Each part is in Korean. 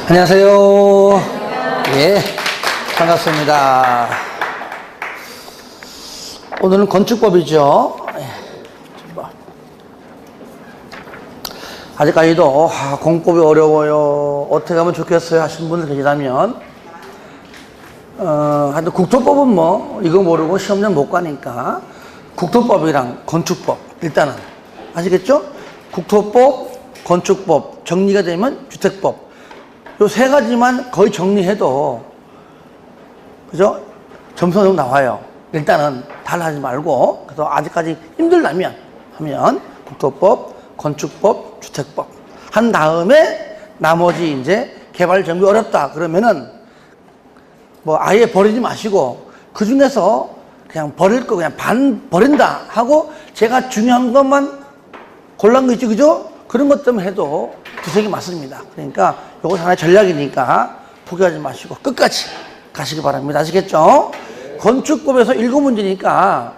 안녕하세요. 예, 반갑습니다. 오늘은 건축법이죠. 아직까지도 공법이 어려워요, 어떻게 하면 좋겠어요 하시는 분들 계시다면 하여튼 국토법은 뭐 이거 모르고 시험장 못 가니까 국토법이랑 건축법 일단은 아시겠죠? 국토법, 건축법 정리가 되면 주택법, 요 세 가지만 거의 정리해도 그죠? 점수가 좀 나와요. 일단은 달라하지 말고, 그래서 아직까지 힘들다면 하면 국토법, 건축법, 주택법 한 다음에 나머지 이제 개발 정비 어렵다 그러면은 뭐 아예 버리지 마시고 그 중에서 그냥 버릴 거 그냥 반 버린다 하고 제가 중요한 것만 골란 거 있죠, 그죠? 그런 것들만 해도 두세 개 맞습니다. 그러니까 이거 하나의 전략이니까 포기하지 마시고 끝까지 가시기 바랍니다. 아시겠죠? 건축법에서 7문제니까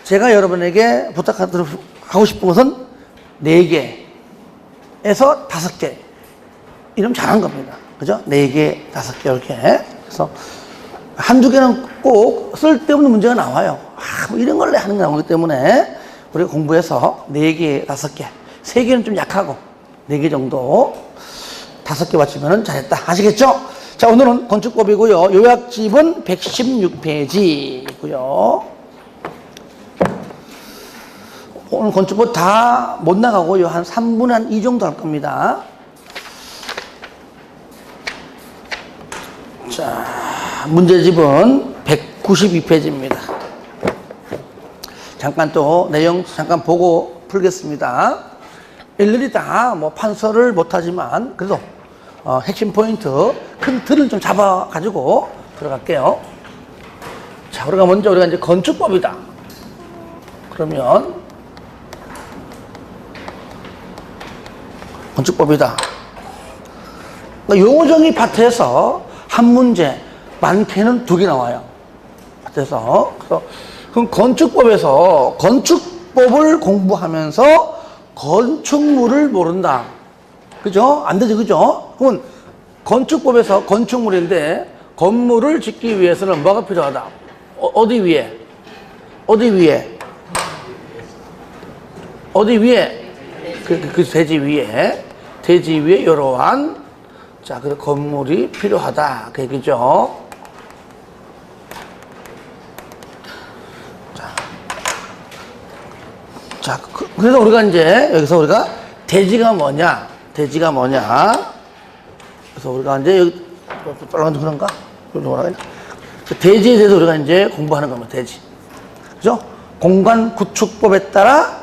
제가 여러분에게 부탁하고 싶은 것은 4개에서 5개. 이러면 잘한 겁니다. 그죠? 4개, 5개, 이렇게. 그래서 한두 개는 꼭 쓸데없는 문제가 나와요. 뭐 이런 걸 하는 게 나오기 때문에 우리가 공부해서 4개, 5개. 3개는 좀 약하고 4개 정도 5개 맞추면 잘했다. 아시겠죠? 자, 오늘은 건축법이고요. 요약집은 116페이지고요. 오늘 건축법 다 못 나가고요. 한 3분의 한 2 정도 할 겁니다. 자, 문제집은 192페이지입니다. 잠깐 또 내용 잠깐 보고 풀겠습니다. 일일이 다 뭐 판서를 못하지만 그래도 핵심 포인트 큰 틀은 좀 잡아가지고 들어갈게요. 자, 우리가 이제 건축법이다. 그러면 건축법이다. 그러니까 용어정의 파트에서 한 문제, 많게는 2개 나와요. 파트에서. 그래서 그럼 건축법에서 건축법을 공부하면서 건축물을 모른다. 그죠? 안 되죠, 그죠? 그러면 건축법에서 건축물인데 건물을 짓기 위해서는 뭐가 필요하다? 어디 위에? 어디 위에? 어디 위에? 그 대지 위에. 대지 위에 이러한 자, 그래서 건물이 필요하다. 그 얘기죠. 자, 그래서 우리가 이제 여기서 우리가 대지가 뭐냐? 대지가 뭐냐? 그래서 우리가 이제 여기 빨간 그런가? 대지에 대해서 우리가 이제 공부하는 겁니다. 대지. 그죠? 공간 구축법에 따라,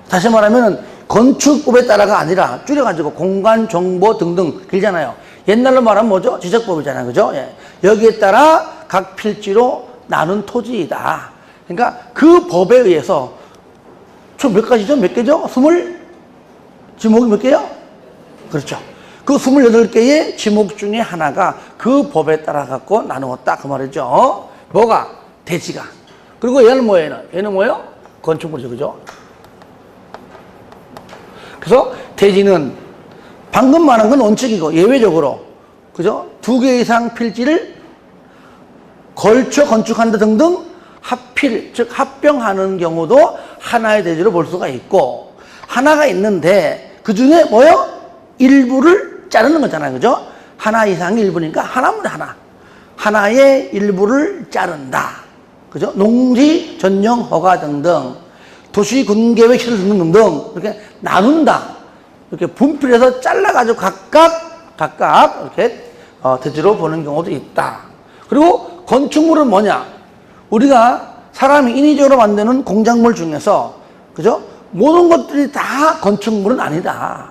다시 말하면 건축법에 따라가 아니라 줄여가지고 공간 정보 등등 길잖아요. 옛날로 말하면 뭐죠? 지적법이잖아요. 그죠? 예. 여기에 따라 각 필지로 나눈 토지이다. 그러니까 그 법에 의해서 총 몇 가지죠? 몇 개죠? 지목이 몇 개요? 그렇죠. 그 28개의 지목 중에 하나가 그 법에 따라 갖고 나누었다. 그 말이죠. 뭐가? 대지가. 그리고 얘는 뭐예요? 얘는 뭐예요? 건축물이죠. 그죠? 그래서 대지는 방금 말한 건 원칙이고 예외적으로 그죠? 2개 이상 필지를 걸쳐 건축한다 등등 합필, 즉 합병하는 경우도 하나의 대지로 볼 수가 있고, 하나가 있는데 그 중에 뭐요? 일부를 자르는 거잖아요. 그죠? 하나 이상이 일부니까 하나면 하나. 하나의 일부를 자른다. 그죠? 농지 전용 허가 등등, 도시 군계획 시설 등등 이렇게 나눈다. 이렇게 분필해서 잘라가지고 각각 이렇게 대지로 보는 경우도 있다. 그리고 건축물은 뭐냐? 우리가 사람이 인위적으로 만드는 공작물 중에서 그죠? 모든 것들이 다 건축물은 아니다.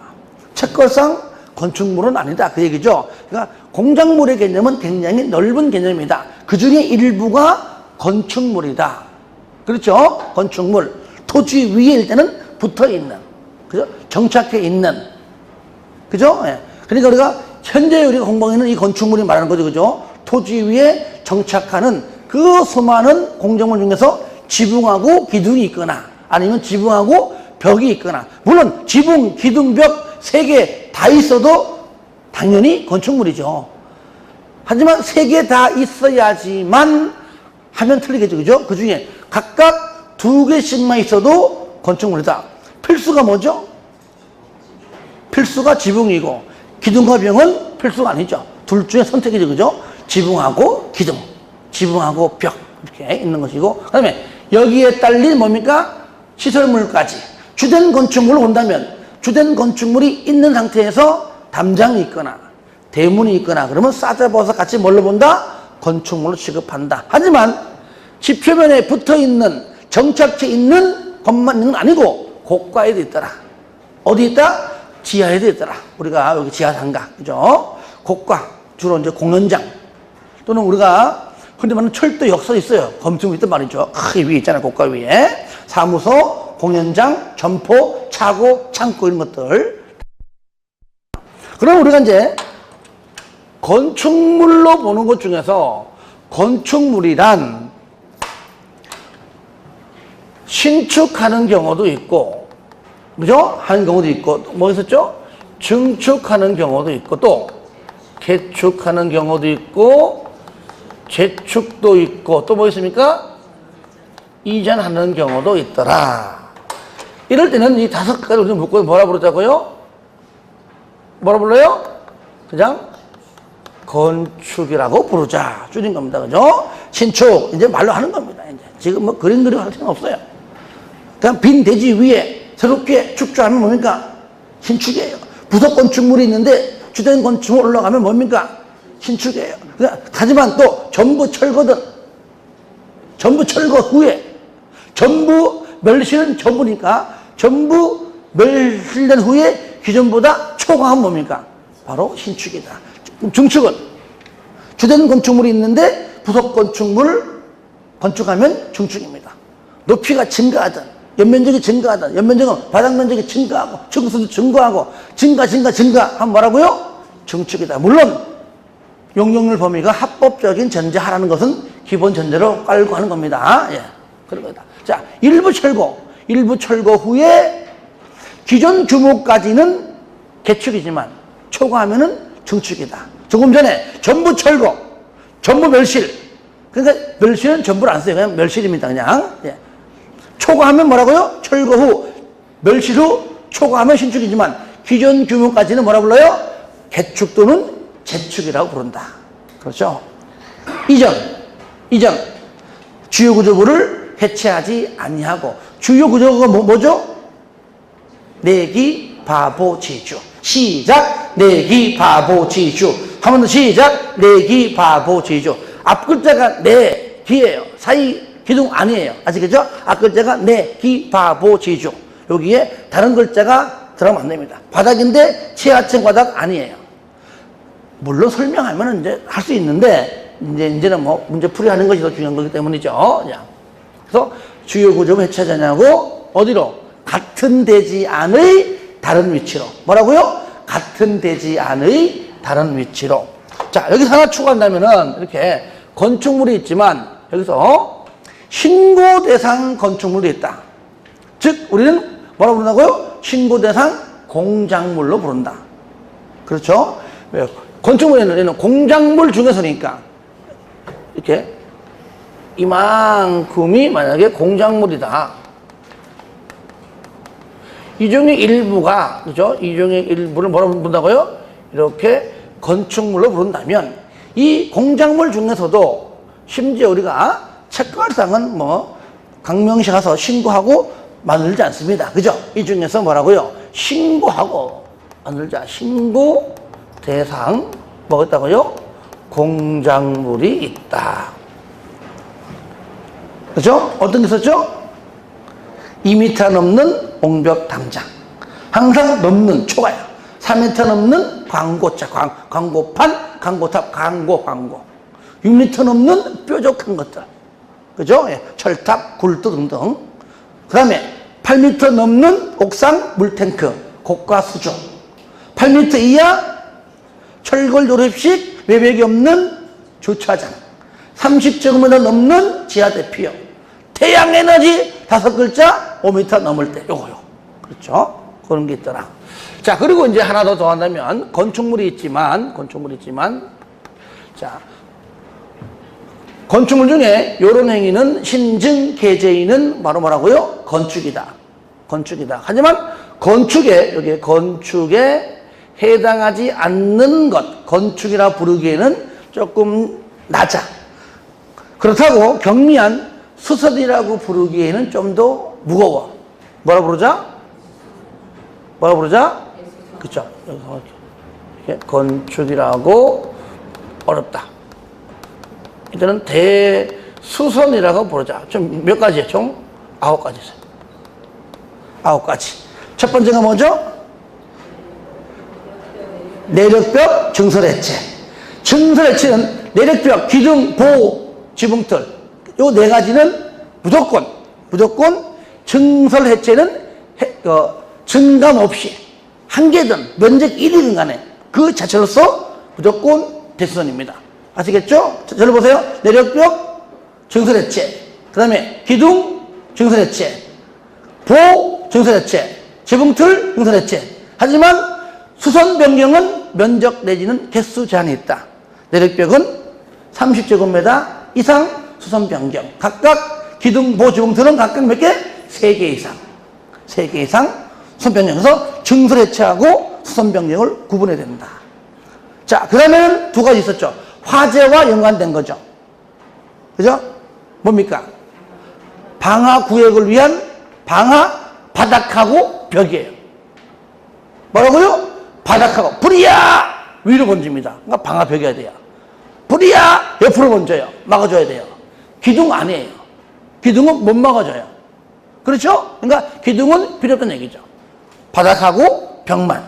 책걸상 건축물은 아니다. 그 얘기죠. 그러니까 공작물의 개념은 굉장히 넓은 개념이다. 그 중에 일부가 건축물이다. 그렇죠? 건축물. 토지 위에 일단은 붙어 있는. 그죠? 정착해 있는. 그죠? 예. 그러니까 우리가 현재 우리가 공부하고 있는 이 건축물이 말하는 거죠. 그죠? 토지 위에 정착하는 그 수많은 공작물 중에서 지붕하고 기둥이 있거나 아니면 지붕하고 벽이 있거나, 물론 지붕, 기둥, 벽 3개 다 있어도 당연히 건축물이죠. 하지만 세 개 다 있어야지만 하면 틀리겠죠. 그죠? 그 중에 각각 2개씩만 있어도 건축물이다. 필수가 뭐죠? 필수가 지붕이고 기둥과 벽은 필수가 아니죠. 둘 중에 선택이죠. 그죠? 지붕하고 기둥, 지붕하고 벽 이렇게 있는 것이고, 그 다음에 여기에 딸린 뭡니까? 시설물까지. 주된 건축물을 본다면 주된 건축물이 있는 상태에서 담장이 있거나 대문이 있거나 그러면 싸잡아서 같이 뭘로 본다? 건축물로 취급한다. 하지만 집 표면에 붙어있는 정착해 있는 것만 있는 건 아니고 고가에도 있더라. 어디 있다? 지하에도 있더라. 우리가 여기 지하 상가, 그죠? 고가, 주로 이제 공연장 또는 우리가 흔히 말하는 철도 역사 있어요. 건축물 있단 말이죠. 크게 위에 있잖아요. 고가 위에. 사무소, 공연장, 점포, 차고, 창고 이런 것들. 그럼 우리가 이제 건축물로 보는 것 중에서 건축물이란 신축하는 경우도 있고, 그죠? 하는 경우도 있고, 뭐 있었죠? 증축하는 경우도 있고, 또 개축하는 경우도 있고, 재축도 있고, 또 뭐 있습니까? 이전하는 경우도 있더라. 이럴 때는 이 5가지를 우리가 묶고 뭐라 부르자고요? 뭐라 불러요? 그냥 건축이라고 부르자. 줄인 겁니다. 그죠? 신축. 이제 말로 하는 겁니다. 이제. 지금 뭐 그림 그리고 할 필요는 없어요. 그냥 빈 대지 위에 새롭게 축조하면 뭡니까? 신축이에요. 부속 건축물이 있는데 주된 건축물 올라가면 뭡니까? 신축이에요. 하지만 또 전부 철거든. 전부 철거 후에 전부 멸실은 전부니까 전부 멸실된 후에 기존보다 초과한 뭡니까? 바로 신축이다. 중축은 주된 건축물이 있는데 부속 건축물을 건축하면 중축입니다. 높이가 증가하든 연면적이 증가하든 연면적은 바닥 면적이 증가하고 층수도 증가하고 증가 하면 뭐라고요? 중축이다. 물론 용적률 범위가 합법적인 전제하라는 것은 기본 전제로 깔고 하는 겁니다. 예, 그런 거다. 자, 일부 철거 후에 기존 규모까지는 개축이지만 초과하면은 증축이다. 조금 전에 전부 철거, 전부 멸실. 그러니까 멸실은 전부를 안 써요. 그냥 멸실입니다. 그냥. 예. 초과하면 뭐라고요? 철거 후, 멸실 후 초과하면 신축이지만 기존 규모까지는 뭐라 불러요? 개축 또는 재축이라고 부른다. 그렇죠? 이전. 주요 구조부를 해체하지 아니하고 주요 구조가 뭐죠? 내기, 바보, 지주. 시작. 내기, 바보, 지주. 한 번 더 시작. 내기, 바보, 지주. 앞 글자가 내기예요. 사이 기둥 아니에요. 아시겠죠? 앞 글자가 내기, 바보, 지주. 여기에 다른 글자가 들어가면 안 됩니다. 바닥인데 지하층 바닥 아니에요. 물론 설명하면 이제 할 수 있는데 이제는 뭐 문제풀이 하는 것이 더 중요한 거기 때문이죠. 그래서 주요 구조를 해체하자냐고 어디로? 같은 대지 안의 다른 위치로. 뭐라고요? 같은 대지 안의 다른 위치로. 자, 여기서 하나 추가한다면은 이렇게 건축물이 있지만 여기서 신고 대상 건축물이 있다. 즉 우리는 뭐라고 부른다고요? 신고 대상 공작물로 부른다. 그렇죠? 건축물에는 공작물 중에서니까 이렇게 이만큼이 만약에 공작물이다. 이 중에 일부가, 그죠? 이 중에 일부를 뭐라고 부른다고요? 이렇게 건축물로 부른다면 이 공작물 중에서도 심지어 우리가 채권상은 뭐 강명시 가서 신고하고 만들지 않습니다. 그죠? 이 중에서 뭐라고요? 신고하고 만들자. 신고 대상 뭐였다고요? 공작물이 있다. 그죠? 어떤 게 있었죠? 2m 넘는 옹벽 담장. 항상 넘는 초과야. 3m 넘는 광고차, 광고판, 광고탑, 광고. 6m 넘는 뾰족한 것들. 그죠? 예. 철탑, 굴도 등등. 그 다음에 8m 넘는 옥상 물탱크, 고가 수조. 8m 이하 철골 조립식 외벽이 없는 주차장. 30제곱미터 넘는 지하 대피역. 태양에너지 5글자 5m 넘을 때 요거요. 그렇죠? 그런 게 있더라. 자, 그리고 이제 하나 더 한다면, 건축물이 있지만, 자, 건축물 중에 요런 행위는 신증 계제인은 바로 뭐라고요? 건축이다. 하지만 여기 건축에 해당하지 않는 것, 건축이라 부르기에는 조금 낮아. 그렇다고 경미한 수선이라고 부르기에는 좀 더 무거워. 뭐라 부르자? 그쵸? 여기서 건축이라고 어렵다. 이제는 대수선이라고 부르자. 좀 몇 가지예요? 총 9가지 있어요. 9가지. 첫 번째가 뭐죠? 내력벽, 증설해체. 증설해체는 내력벽, 기둥, 보호, 지붕틀. 요 4가지는 무조건 증설해체는 증감 없이 한 개든 면적 1이든 간에 그 자체로서 무조건 대수선입니다. 아시겠죠? 저를 보세요. 내력벽, 증설해체. 그 다음에 기둥, 증설해체. 보호, 증설해체. 지붕틀, 증설해체. 하지만 수선 변경은 면적 내지는 개수 제한이 있다. 내력벽은 30제곱미터 이상 수선 변경. 각각 기둥, 보호, 지붕틀은 각각 몇 개? 3개 이상. 3개 이상 수선 변경에서 증설해체하고 수선 변경을 구분해야 된다. 자, 그 다음에는 2가지 있었죠. 화재와 연관된 거죠. 그죠? 뭡니까? 방화 구역을 위한 방화 바닥하고 벽이에요. 뭐라고요? 바닥하고 불이야! 위로 번집니다. 그러니까 방화 벽이어야 돼요. 불이야! 옆으로 번져요. 막아줘야 돼요. 기둥 아니에요. 기둥은 못 막아줘요. 그렇죠? 그러니까 기둥은 필요 없다는 얘기죠. 바닥하고 벽만.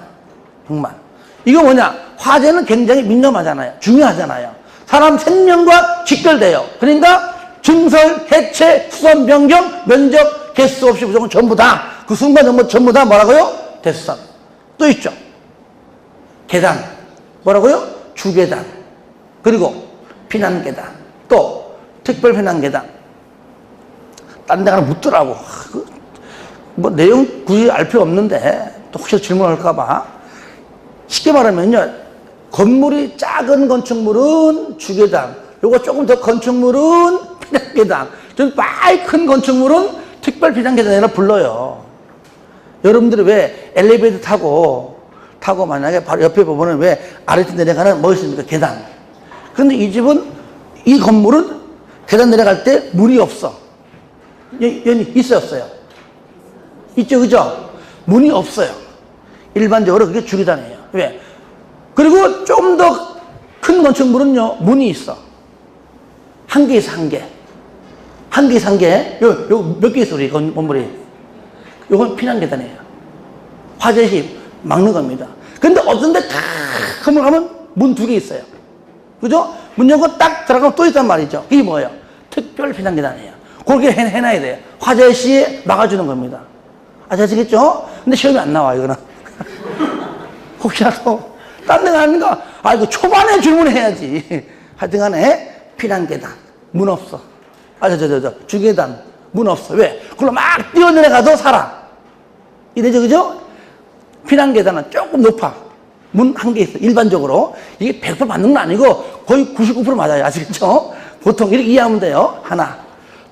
이거 뭐냐? 화재는 굉장히 민감하잖아요. 중요하잖아요. 사람 생명과 직결돼요. 그러니까 증설, 해체, 수선, 변경, 면적, 개수 없이 무조건 전부 다. 그 순간 전부 다 뭐라고요? 대수선. 또 있죠. 계단. 뭐라고요? 주계단. 그리고 피난계단. 또 특별 피난계단. 딴 데 가나 묻더라고. 뭐 내용 굳이 알 필요 없는데 또 혹시 질문할까봐. 쉽게 말하면요. 건물이 작은 건축물은 주계단. 요거 조금 더 건축물은 피난계단. 좀 많이 큰 건축물은 특별 피난계단이라 불러요. 여러분들이 왜 엘리베이터 타고 만약에 바로 옆에 보면은 왜 아래로 내려가는 뭐 있습니까? 계단. 그런데 이 집은, 이 건물은 계단 내려갈 때 문이 없어. 연이 있어요, 없어요? 있죠, 그죠? 문이 없어요. 일반적으로 그게 주계단이에요. 왜? 그리고 좀 더 큰 건축물은요, 문이 있어. 한 개 있어, 한 개. 요 몇 개 있어, 우리 건물이. 요건 피난계단이에요. 화재 시 막는 겁니다. 근데 어떤 데 다 건물 가면 문 2개 있어요. 그죠? 문 열고 딱 들어가면 또 있단 말이죠. 이게 뭐예요? 특별 피난계단이에요. 그렇게 해놔야 돼요. 화재 시에 막아주는 겁니다. 아시겠죠? 근데 시험이 안 나와, 이거는. 혹시라도 딴 데 가는가? 이거 초반에 질문해야지. 하여튼 간에 피난계단. 문 없어. 주계단. 문 없어. 왜? 그걸로 막 뛰어내려가도 살아. 이래죠, 그죠? 피난계단은 조금 높아. 문 한 개 있어. 일반적으로. 이게 100% 맞는 건 아니고 거의 99% 맞아요. 아시겠죠? 보통 이렇게 이해하면 돼요. 하나.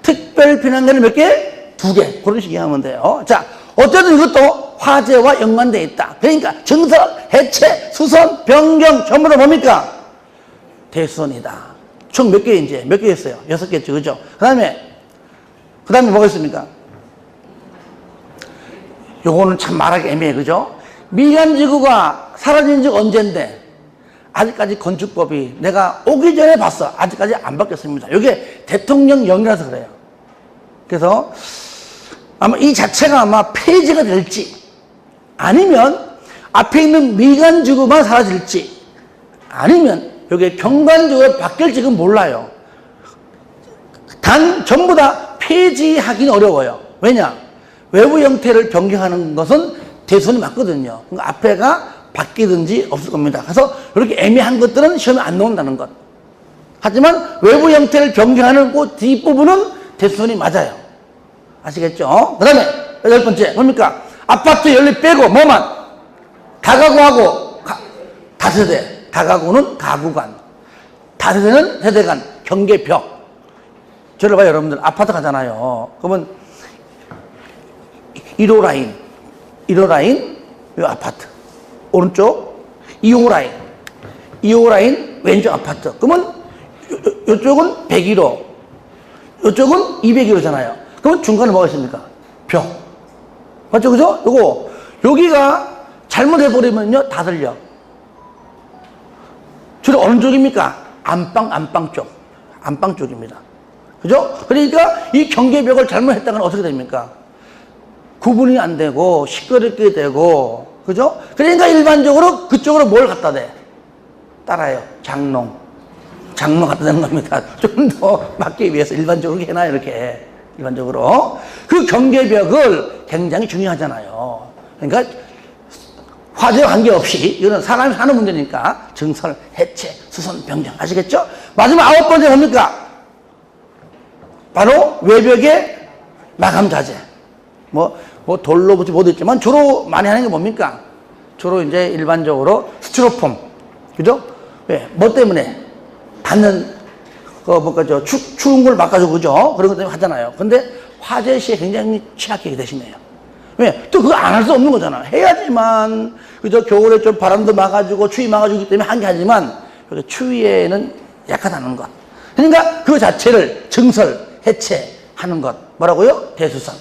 특별 피난계를 몇 개? 2개. 그런 식으로 이해하면 돼요. 자, 어쨌든 이것도 화재와 연관되어 있다. 그러니까 증설, 해체, 수선, 변경 전부 다 뭡니까? 대수선이다. 총 몇 개 이제? 몇 개 있어요? 6개죠. 그죠? 그 다음에 뭐가 있습니까? 요거는 참 말하기 애매해. 그죠? 미간지구가 사라진 지 언젠데 아직까지 건축법이 내가 오기 전에 봤어. 아직까지 안 바뀌었습니다. 이게 대통령령이라서 그래요. 그래서 아마 이 자체가 아마 폐지가 될지 아니면 앞에 있는 미간지구만 사라질지 아니면 이게 경관지구로 바뀔지는 몰라요. 단 전부 다 폐지하기는 어려워요. 왜냐? 외부 형태를 변경하는 것은 대선이 맞거든요. 그러니까 앞에가 바뀌든지 없을 겁니다. 그래서 이렇게 애매한 것들은 시험에 안 나온다는 것. 하지만 외부 형태를 변경하는 그 뒷부분은 대선이 맞아요. 아시겠죠? 그 다음에 8번째 뭡니까? 아파트 연립 빼고 뭐만? 다가구하고 다세대. 다가구는 가구간, 다세대는 세대간, 경계벽. 저를 봐요, 여러분들. 아파트 가잖아요. 그러면 1호 라인, 1호 라인, 요 아파트. 오른쪽 2호 라인, 2호 라인, 왼쪽 아파트. 그러면 요쪽은 101호, 요쪽은 201호잖아요. 그러면 중간에 뭐가 있습니까? 벽. 맞죠? 그죠? 요거, 여기가 잘못해버리면요, 다 들려. 주로 어느 쪽입니까? 안방 쪽. 안방 쪽입니다. 그죠? 그러니까 이 경계벽을 잘못했다가는 어떻게 됩니까? 구분이 안 되고, 시끄럽게 되고, 그죠? 그러니까 일반적으로 그쪽으로 뭘 갖다 대? 따라요. 장롱 갖다 대는 겁니다. 좀 더 맞기 위해서 일반적으로 해놔요, 이렇게. 일반적으로. 그 경계벽을 굉장히 중요하잖아요. 그러니까 화재와 관계없이, 이거는 사람이 사는 문제니까 증설, 해체, 수선, 변경. 아시겠죠? 마지막 9번째 뭡니까? 바로 외벽의 마감 자재. 뭐 돌로 붙이 모두 있지만 주로 많이 하는 게 뭡니까? 주로 이제 일반적으로 스티로폼. 그죠? 왜? 뭐 때문에? 닿는, 추운 걸 막아주고, 그죠? 그런 것 때문에 하잖아요. 근데 화재 시에 굉장히 취약하게 되시네요. 왜? 또 그거 안 할 수 없는 거잖아. 해야지만, 그죠? 겨울에 좀 바람도 막아주고, 추위 막아주기 때문에 한 게 하지만, 추위에는 약하다는 것. 그러니까 그 자체를 증설, 해체하는 것. 뭐라고요? 대수선.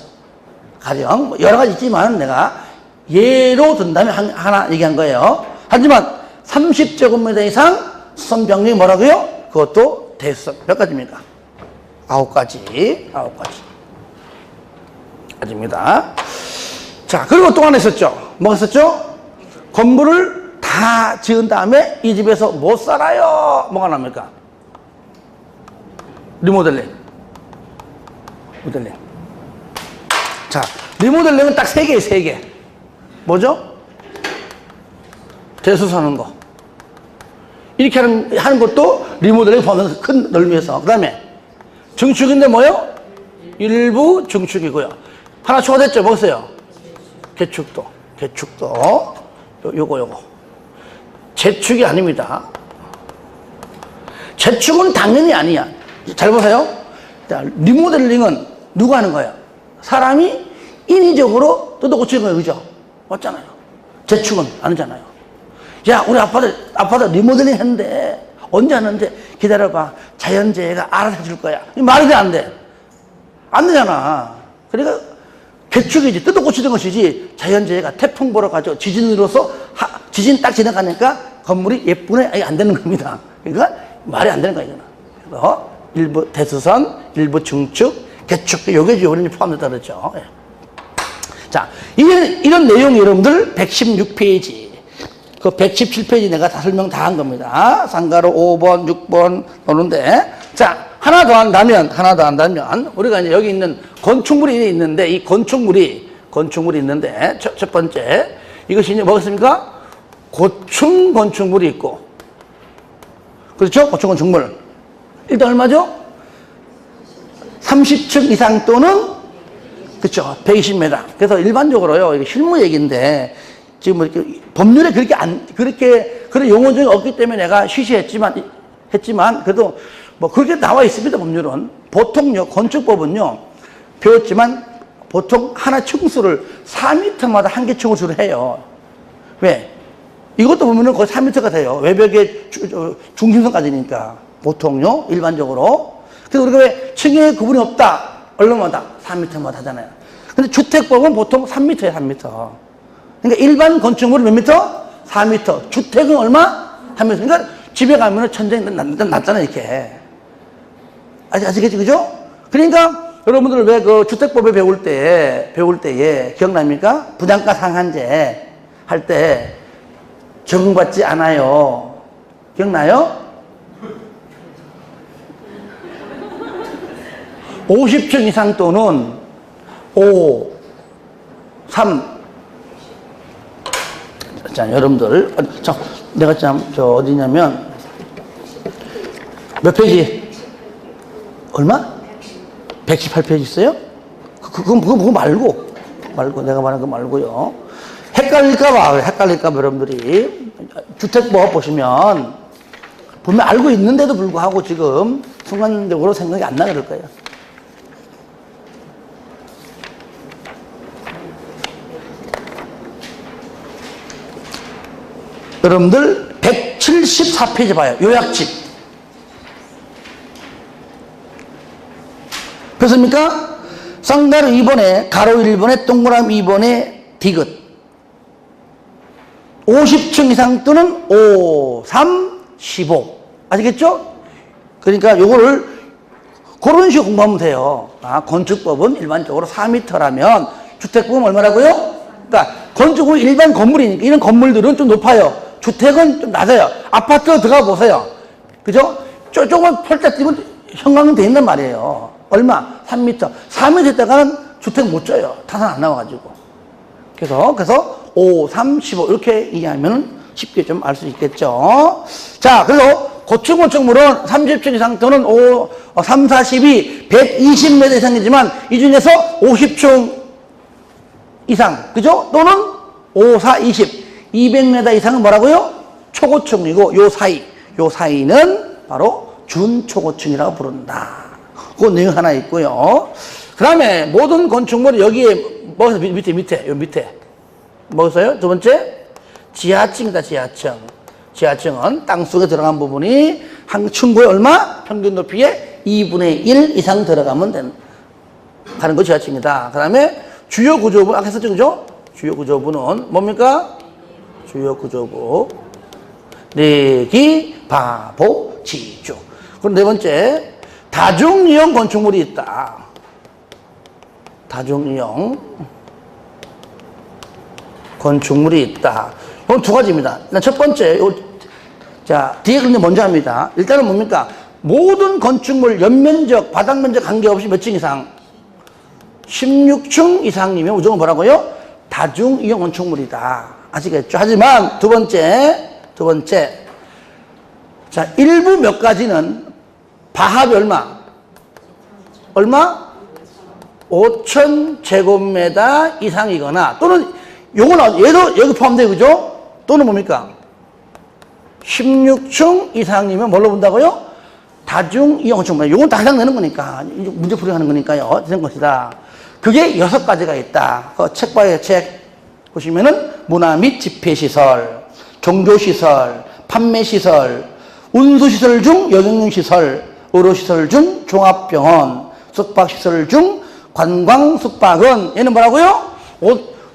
가령, 여러 가지 있지만 내가 예로 든다면 하나 얘기한 거예요. 하지만 30제곱미터 이상 수선 병력이 뭐라고요? 그것도 대수선. 몇 가지입니까? 9가지. 9가지입니다. 자, 그리고 또 하나 있었죠. 뭐가 있었죠? 건물을 다 지은 다음에 이 집에서 못 살아요. 뭐가 납니까? 리모델링. 자, 리모델링은 딱 3개예요, 3개. 뭐죠? 대수선하는 거. 이렇게 하는 것도 리모델링 포함해서 큰 넓이에서. 그 다음에 증축인데 뭐요? 일부 증축이고요. 하나 추가됐죠? 뭐였어요? 개축도. 요거. 재축이 아닙니다. 재축은 당연히 아니야. 잘 보세요. 자, 리모델링은 누가 하는 거예요? 사람이 인위적으로 뜯어고치는 거예요. 그죠? 맞잖아요. 재축은 아니잖아요. 야, 우리 아파트 리모델링 했는데, 언제 하는데? 기다려봐. 자연재해가 알아서 해줄 거야. 이 말이 돼, 안 돼? 안 되잖아. 그러니까, 개축이지. 뜯어고치는 것이지. 자연재해가 태풍 보러 가죠. 지진으로서, 지진 딱 지나가니까 건물이 예쁘네? 아니, 안 되는 겁니다. 그러니까, 말이 안 되는 거야, 이거는. 그래서, 일부 대수선, 일부 중축, 개축, 요게 요런이 포함되다 그랬죠. 예. 자, 이런 내용 여러분들 116페이지. 그 117페이지 내가 다 설명 다 한 겁니다. 상가로 5번, 6번 노는데. 자, 하나 더 한다면, 우리가 이제 여기 있는 건축물이 있는데, 이 건축물이 있는데, 첫 번째, 이것이 이제 뭐겠습니까? 고층 건축물이 있고. 그렇죠? 고층 건축물. 일단 얼마죠? 30층 이상 또는, 그쵸, 120m. 그래서 일반적으로요, 이게 실무 얘기인데, 지금 뭐 이렇게 법률에 그런 용어들이 없기 때문에 내가 쉬쉬했지만, 그래도 뭐 그렇게 나와 있습니다, 법률은. 보통요, 건축법은요, 배웠지만, 보통 하나 층수를 4m마다 한 개 층수를 해요. 왜? 이것도 보면은 거의 3m가 돼요. 외벽의 중심선까지니까. 보통요, 일반적으로. 그래서 우리가 왜 층에 구분이 없다, 얼마마다? 4m마다 하잖아요. 근데 주택법은 보통 3m예요, 3m. 그러니까 일반 건축물은 몇 미터? 4m. 주택은 얼마? 3m. 그러니까 집에 가면은 천장이 낮잖아요, 이렇게. 아시겠지, 그죠? 그러니까 여러분들 왜 그 주택법에 배울 때에 기억납니까? 분양가 상한제 할 때 적용받지 않아요. 기억나요? 50층 이상 또는 5, 3. 자, 여러분들. 내가 어디냐면, 몇 페이지? 얼마? 118페이지 있어요? 그거 말고. 내가 말한 거 말고요. 헷갈릴까봐 여러분들이 주택법 보시면 분명 알고 있는데도 불구하고 지금 순간적으로 생각이 안 나게 될 거예요. 여러분들 174페이지 봐요. 요약집. 그렇습니까? 쌍가루 2번에 가로 1번에 동그라미 2번에 디귿 50층 이상 또는 5, 3, 15 아시겠죠? 그러니까 요거를 그런 식으로 공부하면 돼요. 건축법은 일반적으로 4m라면 주택법은 얼마라고요? 그러니까 건축은 일반 건물이니까 이런 건물들은 좀 높아요. 주택은 좀 낮아요. 아파트 들어가 보세요. 그죠? 조금만 펄짝 뛰면 형광등 돼 있단 말이에요. 얼마? 3m. 4m 했다가는 주택 못 져요. 타산 안 나와가지고. 그래서 5, 3, 15 이렇게 이해하면 쉽게 좀 알 수 있겠죠. 자, 그래서 고층 건축물은 30층 이상 또는 3, 4, 12, 120m 이상이지만 이 중에서 50층 이상, 그죠? 또는 5, 4, 20, 200m 이상은 뭐라고요? 초고층이고 요 사이는 바로 준초고층이라고 부른다. 그 내용 하나 있고요. 그 다음에 모든 건축물이 여기에 뭐서 밑에 뭐였어요? 두 번째 지하층이다. 지하층은 땅속에 들어간 부분이 한 층고에 얼마? 평균 높이의 2분의 1 이상 들어가면 가는 거 지하층이다. 그 다음에 주요 구조부 아까 했었죠, 그죠? 주요 구조부는 뭡니까? 주요 구조부 내기, 바보, 지주. 그럼 네 번째 다중이용 건축물이 있다. 다중이용 건축물이 있다. 이건 두 가지입니다. 일단 첫 번째, 자, 뒤에 그런데 먼저 합니다. 일단은 뭡니까? 모든 건축물 연면적, 바닥면적 관계없이 몇 층 이상? 16층 이상이면 무조건 뭐라고요? 다중이용 건축물이다. 아시겠죠? 하지만 두 번째. 자, 일부 몇 가지는 바합이 얼마? 5,000제곱미터 이상이거나 또는 요거는 얘도 여기 포함돼요, 그죠? 또는 뭡니까? 16층 이상이면 뭘로 본다고요? 다중이용 건축물. 요건 다 해당되는 거니까 문제 풀이하는 거니까요. 되는 것이다. 그게 6가지가 있다. 책 봐요, 책. 보시면은 문화 및 집회시설, 종교시설, 판매시설, 운수시설 중 여경시설, 의료시설 중 종합병원, 숙박시설 중 관광숙박은 얘는 뭐라고요?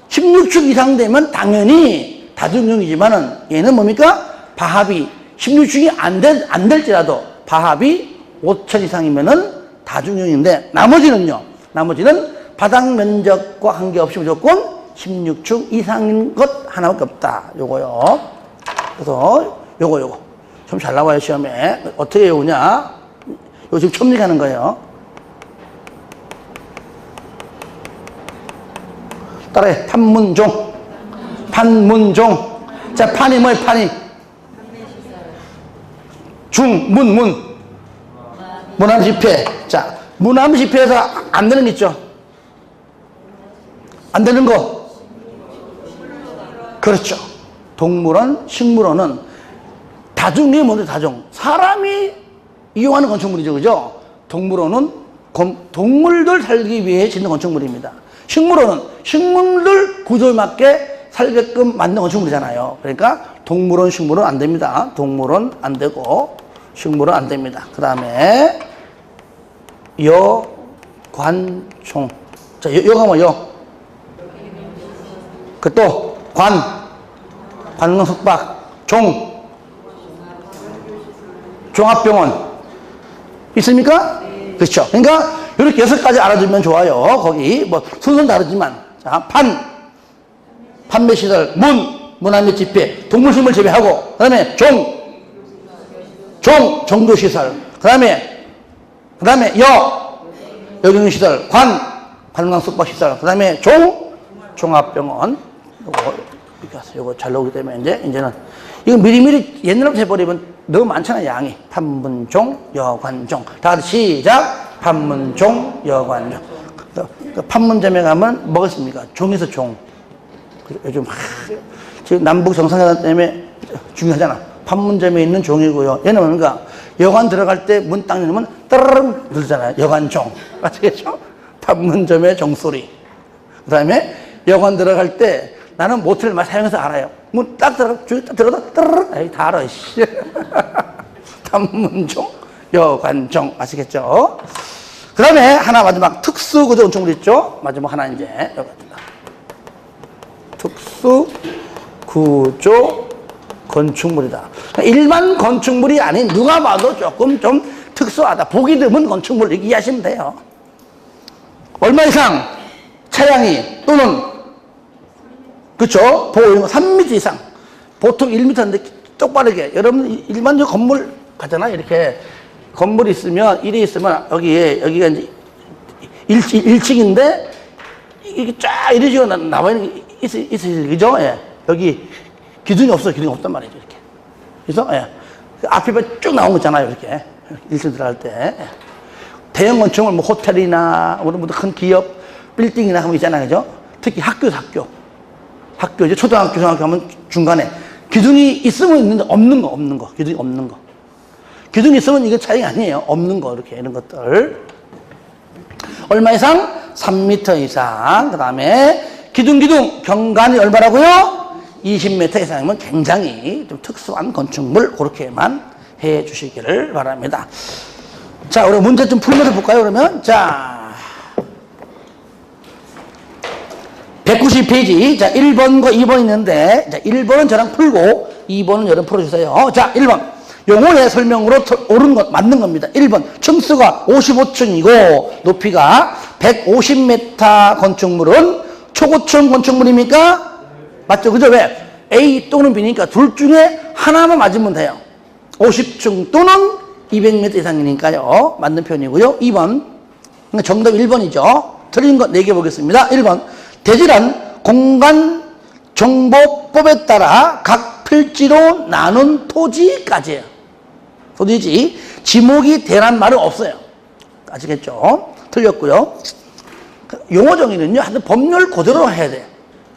16층 이상 되면 당연히 다중용이지만은 얘는 뭡니까? 바합이 16층이 안 될지라도 바합이 5천 이상이면은 다중용인데 나머지는 바닥 면적과 관계없이 무조건 16층 이상인 것 하나밖에 없다. 요거요. 그래서 요거 좀 잘 나와요, 시험에. 어떻게 외우냐? 이거 지금 처음 얘기하는 거예요. 따라해. 판문종. 자, 판이 뭐예요, 판이? 문암 집회. 자, 문암 집회에서 안 되는 게 있죠? 안 되는 거. 그렇죠. 동물원, 식물원은 다중이 뭔데, 다중? 사람이 이용하는 건축물이죠, 그죠? 동물원은 동물들 살기 위해 짓는 건축물입니다. 식물원은 식물들 구조에 맞게 살게끔 만든 건축물이잖아요. 그러니까 동물원, 식물원 안 됩니다. 동물원 안 되고 식물원 안 됩니다. 그 다음에 여관종. 자, 여가 뭐요? 그 또 관광 숙박, 종합병원 있습니까? 그렇죠. 그러니까 이렇게 6가지 알아두면 좋아요. 거기 뭐 순서는 다르지만 자, 판매시설, 문화 및 집회, 동물식물 재배하고 그 다음에 종교시설, 그 다음에 여경시설, 관광 숙박시설, 그 다음에 종합병원. 요거 잘 나오기 때문에 이제는 이거 미리미리 옛날부터 해버리면 너무 많잖아요, 양이. 판문종, 여관종. 다 같이 시작. 판문종, 여관종. 그 판문점에 가면 뭐가 있습니까? 종에서 종. 요즘 지금 남북 정상회담 때문에 중요하잖아. 판문점에 있는 종이고요. 얘는 뭔가 여관 들어갈 때 문 딱 열면 따르릉 들잖아요. 여관종. 아시겠죠? 판문점의 종소리. 그 다음에 여관 들어갈 때 나는 모텔 많이 사용해서 알아요. 문 딱 들어가 따르릉. 에이, 다 알아. 판문종, 여관종. 아시겠죠? 그 다음에 하나 마지막 특수구조 건축물 있죠? 마지막 하나 이제 특수구조 건축물이다. 일반 건축물이 아닌 누가 봐도 조금 좀 특수하다. 보기 드문 건축물 이렇게 이해하시면 돼요. 얼마 이상 차량이 또는 그렇죠? 보호 3m 이상. 보통 1m인데 똑바르게 여러분 일반적으로 건물 가잖아요. 이렇게 건물이 있으면 일이 있으면 여기가 이제 1층인데 이게 쫙 이런 식으로 나와 있는 게 있어요. 그죠? 예. 여기 기둥이 없어요. 기둥이 없단 말이죠. 이렇게. 그래서 예. 앞에 쭉 나온 거 있잖아요. 이렇게 1층 들어갈 때. 예. 대형 건축물 뭐 호텔이나 뭐 큰 기업 빌딩이나 하면 있잖아요. 그죠? 특히 학교 이제 초등학교, 중학교 하면 중간에 기둥이 있으면 있는데 없는 거. 기둥이 없는 거. 기둥이 있으면 이게 차이가 아니에요. 없는 거, 이렇게, 이런 것들. 얼마 이상? 3m 이상. 그 다음에, 기둥, 경관이 얼마라고요? 20m 이상이면 굉장히 좀 특수한 건축물, 그렇게만 해 주시기를 바랍니다. 자, 우리 문제 좀 풀면서 볼까요, 그러면? 자. 190페이지. 자, 1번과 2번 있는데, 자, 1번은 저랑 풀고, 2번은 여러분 풀어주세요. 자, 1번. 용어의 설명으로 옳은 것, 맞는 겁니다. 1번. 층수가 55층이고, 높이가 150m 건축물은 초고층 건축물입니까? 맞죠? 그죠? 왜? A 또는 B니까 둘 중에 하나만 맞으면 돼요. 50층 또는 200m 이상이니까요. 맞는 표현이고요. 2번. 그러니까 정답 1번이죠. 틀린 거 4개 보겠습니다. 1번. 대지란 공간 정보법에 따라 각 필지로 나눈 토지까지예요. 토지지. 지목이 되란 말은 없어요. 아시겠죠? 틀렸고요. 용어 정의는요, 하여튼 법률 그대로 해야 돼.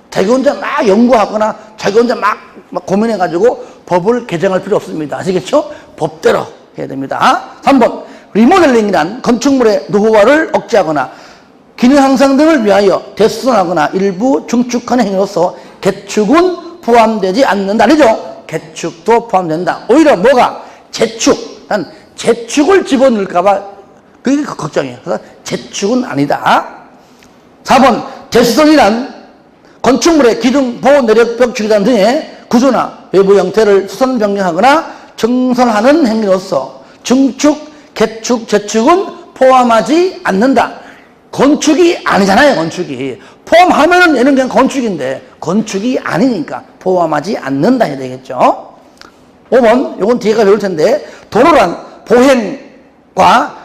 자기 혼자 막 연구하거나 자기 혼자 막 고민해가지고 법을 개정할 필요 없습니다. 아시겠죠? 법대로 해야 됩니다. 3번. 리모델링이란 건축물의 노후화를 억제하거나 기능 향상 등을 위하여 대수선하거나 일부 중축하는 행위로서 개축은 포함되지 않는다. 아니죠? 개축도 포함된다. 오히려 뭐가? 재축. 난 재축을 집어넣을까봐 그게 걱정이에요. 그래서 재축은 아니다. 4번. 대수선이란 건축물의 기둥, 보호, 내력벽, 주기단 등의 구조나 외부 형태를 수선 변경하거나 정선하는 행위로서 증축, 개축, 재축은 포함하지 않는다. 건축이 아니잖아요, 건축이. 포함하면은 얘는 그냥 건축인데, 건축이 아니니까 포함하지 않는다 해야 되겠죠. 5번, 요건 뒤에가 배울 텐데, 도로란 보행과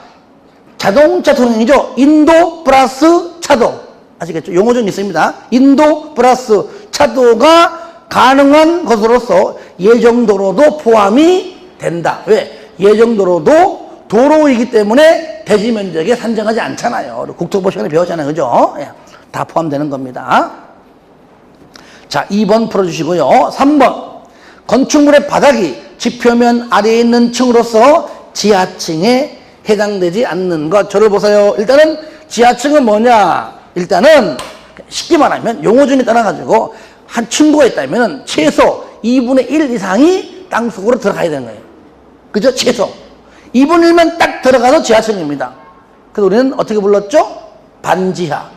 자동차 통행이죠. 인도 플러스 차도. 아시겠죠? 용어 좀 있습니다. 인도 플러스 차도가 가능한 것으로서 예정도로도 포함이 된다. 왜? 예정도로도 도로이기 때문에 대지 면적에 산정하지 않잖아요. 국토부 시간에 배웠잖아요. 그죠? 예, 다 포함되는 겁니다. 자, 2번 풀어주시고요. 3번. 건축물의 바닥이 지표면 아래에 있는 층으로서 지하층에 해당되지 않는 것. 저를 보세요. 일단은 지하층은 뭐냐? 일단은 쉽게 말하면 용어 중에 따라가지고 한 층고가 있다면 최소 2분의 1 이상이 땅속으로 들어가야 되는 거예요. 그죠? 최소. 2분의 1만 딱 들어가서 지하층입니다. 그래서 우리는 어떻게 불렀죠? 반지하.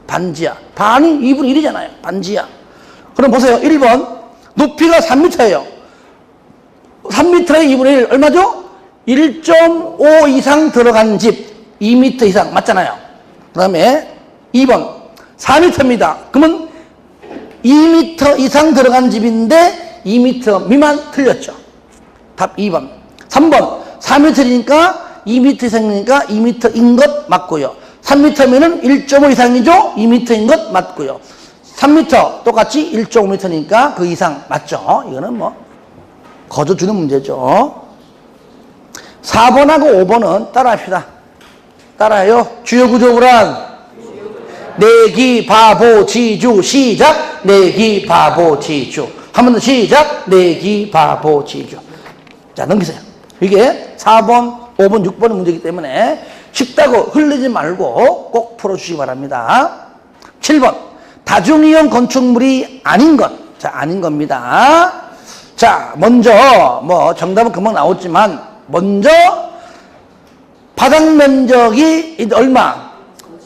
반이 2분의 1이잖아요. 반지하. 그럼 보세요. 1번. 높이가 3m예요. 3m에 2분의 1 얼마죠? 1.5 이상 들어간 집. 2m 이상. 맞잖아요. 그 다음에 2번. 4m입니다. 그러면 2m 이상 들어간 집인데 2m 미만 틀렸죠. 답 2번. 3번. 4m니까 2m 이상이니까 2m인 것 맞고요. 3m면은 1.5 이상이죠? 2m인 것 맞고요. 3m 똑같이 1.5m니까 그 이상 맞죠? 이거는 뭐 거저주는 문제죠. 4번하고 5번은 따라합시다. 따라해요. 주요 구조물은 내기, 바보, 지주. 시작. 내기, 바보, 지주. 한 번 더 시작. 내기, 바보, 지주. 자, 넘기세요. 이게 4번, 5번, 6번의 문제이기 때문에 쉽다고 흘리지 말고 꼭 풀어주시기 바랍니다. 7번. 다중이용 건축물이 아닌 것. 자, 아닌 겁니다. 자, 먼저, 정답은 금방 나왔지만, 먼저, 바닥 면적이 얼마?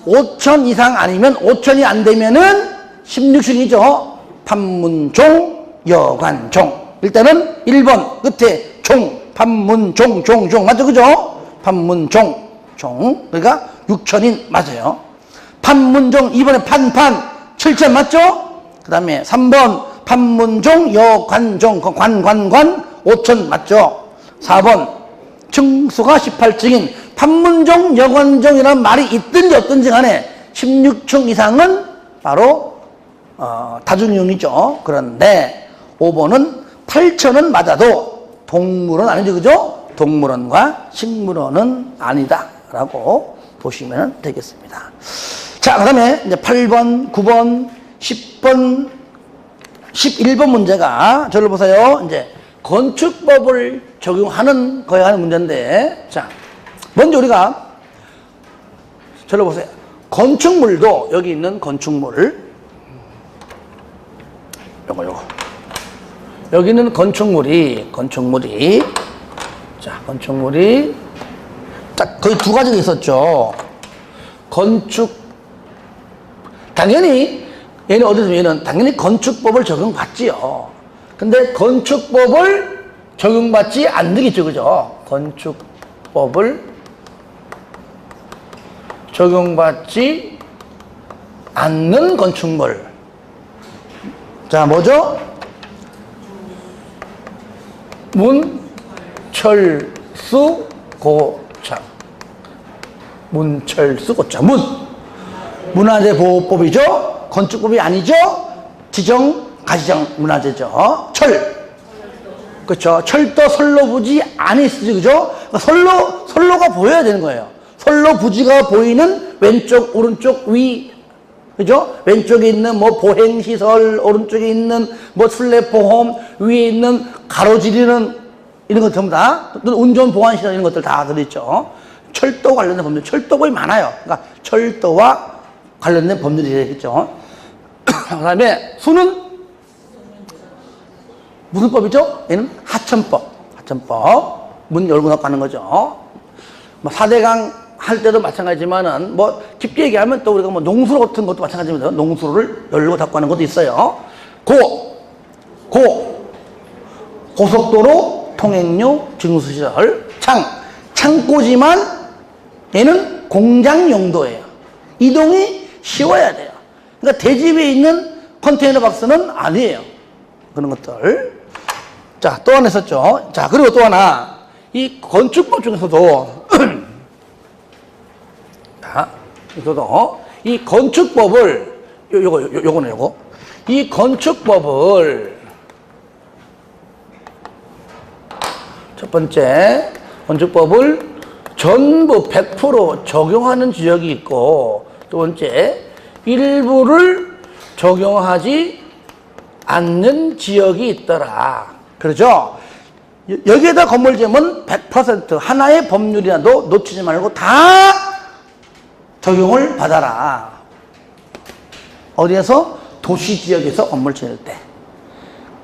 5천 이상 아니면 5천이 안 되면은 16층이죠. 판문종, 여관종. 일단은 1번 끝에 종, 판문종, 종. 맞죠? 그죠? 판문종, 종. 그러니까 6천인 맞아요. 판문종, 2번에 판판, 7천 맞죠? 그 다음에 3번, 판문종, 여관종, 관, 5천 맞죠? 4번, 층수가 18층인 판문종, 여관종이라는 말이 있든지 없든지 간에 16층 이상은 바로 다중이용이죠. 그런데 5번은 8천은 맞아도 동물원 아니죠. 그죠? 동물원과 식물원은 아니다 라고 보시면 되겠습니다. 자, 그 다음에 이제 8번, 9번, 10번, 11번 문제가 저를 보세요. 이제 건축법을 적용하는 거에 하는 문제인데, 자, 먼저 우리가 저를 보세요. 건축물도 여기 있는 건축물, 요거. 여기는 건축물이 자, 건축물이 딱 거의 두 가지가 있었죠. 당연히 얘는 어디서 얘는 당연히 건축법을 적용받지요. 근데 건축법을 적용받지 않는겠죠. 그죠? 건축법을 적용받지 않는 건축물. 자, 뭐죠? 문, 철, 수, 고창. 문, 철, 수, 고창. 문화재보호법이죠? 건축법이 아니죠? 지정, 가시정 문화재죠. 그렇죠. 철도, 선로, 부지 안에 있으지, 그죠? 그러니까 선로가 보여야 되는 거예요. 선로, 부지가 보이는 왼쪽, 오른쪽, 위, 그죠? 왼쪽에 있는 보행시설, 오른쪽에 있는 술래보험, 위에 있는 가로지르는 이런 것 전부 다, 운전보안시설 이런 것들 다 들어있죠. 철도 관련된 법률, 철도법이 많아요. 그러니까 철도와 관련된 법률이 되겠죠. 그 다음에 수는 무슨 법이죠? 얘는 하천법. 문 열고 닫고 하는 거죠. 4대강 할 때도 마찬가지지만은 깊게 얘기하면 또 우리가 농수로 같은 것도 마찬가지입니다. 농수로를 열고 닫고 하는 것도 있어요. 고속도로, 통행료, 증수시설, 창고지만 얘는 공장 용도예요. 이동이 쉬워야 돼요. 그러니까 대집에 있는 컨테이너 박스는 아니에요. 그런 것들. 자, 또 하나 있었죠. 자, 그리고 또 하나. 이 건축법 중에서도, 자, 이 건축법을, 요거. 이 건축법을, 첫 번째, 건축법을 전부 100% 적용하는 지역이 있고, 두 번째, 일부를 적용하지 않는 지역이 있더라. 그렇죠? 여기에다 건물 지으면 100% 하나의 법률이라도 놓치지 말고 다 적용을 받아라. 어디에서? 도시지역에서 건물 지을 때.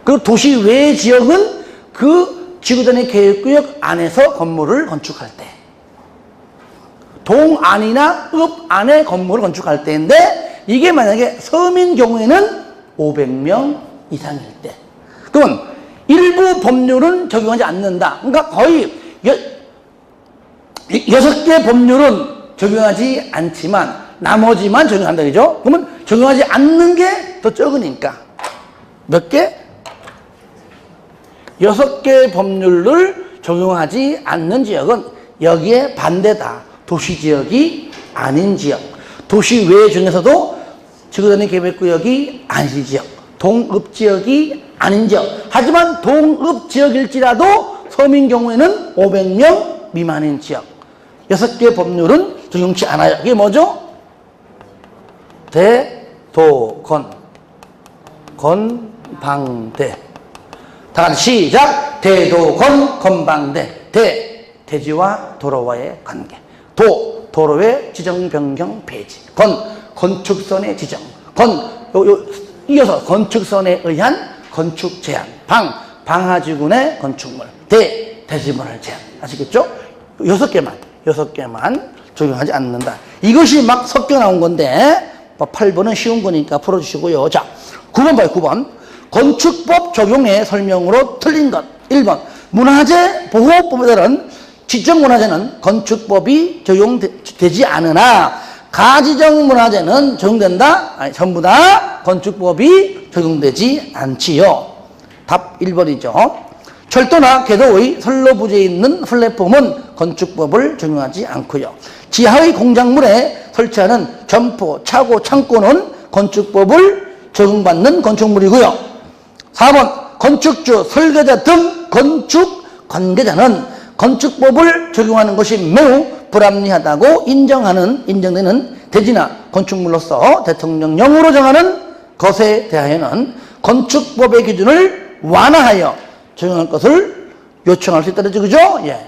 그리고 도시 외 지역은 그 지구단위 계획구역 안에서 건물을 건축할 때. 동안이나 읍 안에 건물을 건축할 때인데, 이게 만약에 섬인 경우에는 500명 이상일 때. 그러면 일부 법률은 적용하지 않는다. 그러니까 거의 6개 법률은 적용하지 않지만 나머지만 적용한다. 그죠? 그러면 적용하지 않는 게 더 적으니까. 몇 개? 6개 법률을 적용하지 않는 지역은 여기에 반대다. 도시지역이 아닌 지역. 도시 외 중에서도 지구단위 계획구역이 아닌 지역. 동읍지역이 아닌 지역. 하지만 동읍지역일지라도 섬인 경우에는 500명 미만인 지역. 6개 법률은 적용치 않아요. 이게 뭐죠? 대도건 건방대. 다 같이 시작. 대도건 건방대. 대지와 도로와의 관계. 도로의 지정 변경 폐지. 건축선의 지정. 이어서 건축선에 의한 건축 제한. 방하지군의 건축물. 대지분할 제한. 아시겠죠? 6개만 적용하지 않는다. 이것이 막 섞여 나온 건데 8번은 쉬운 거니까 풀어주시고요. 자, 9번 봐요. 9번. 건축법 적용의 설명으로 틀린 것. 1번. 문화재 보호법에 따른 지정문화재는 건축법이 적용되지 않으나 가지정 문화재는 적용된다? 아니, 전부 다 건축법이 적용되지 않지요. 답 1번이죠. 철도나 궤도의 선로 부지에 있는 플랫폼은 건축법을 적용하지 않고요. 지하의 공작물에 설치하는 점포, 차고, 창고는 건축법을 적용받는 건축물이고요. 4번 건축주, 설계자 등 건축 관계자는 건축법을 적용하는 것이 매우 불합리하다고 인정되는 대지나 건축물로서 대통령령으로 정하는 것에 대하여는 건축법의 기준을 완화하여 적용할 것을 요청할 수 있다는 그죠? 예.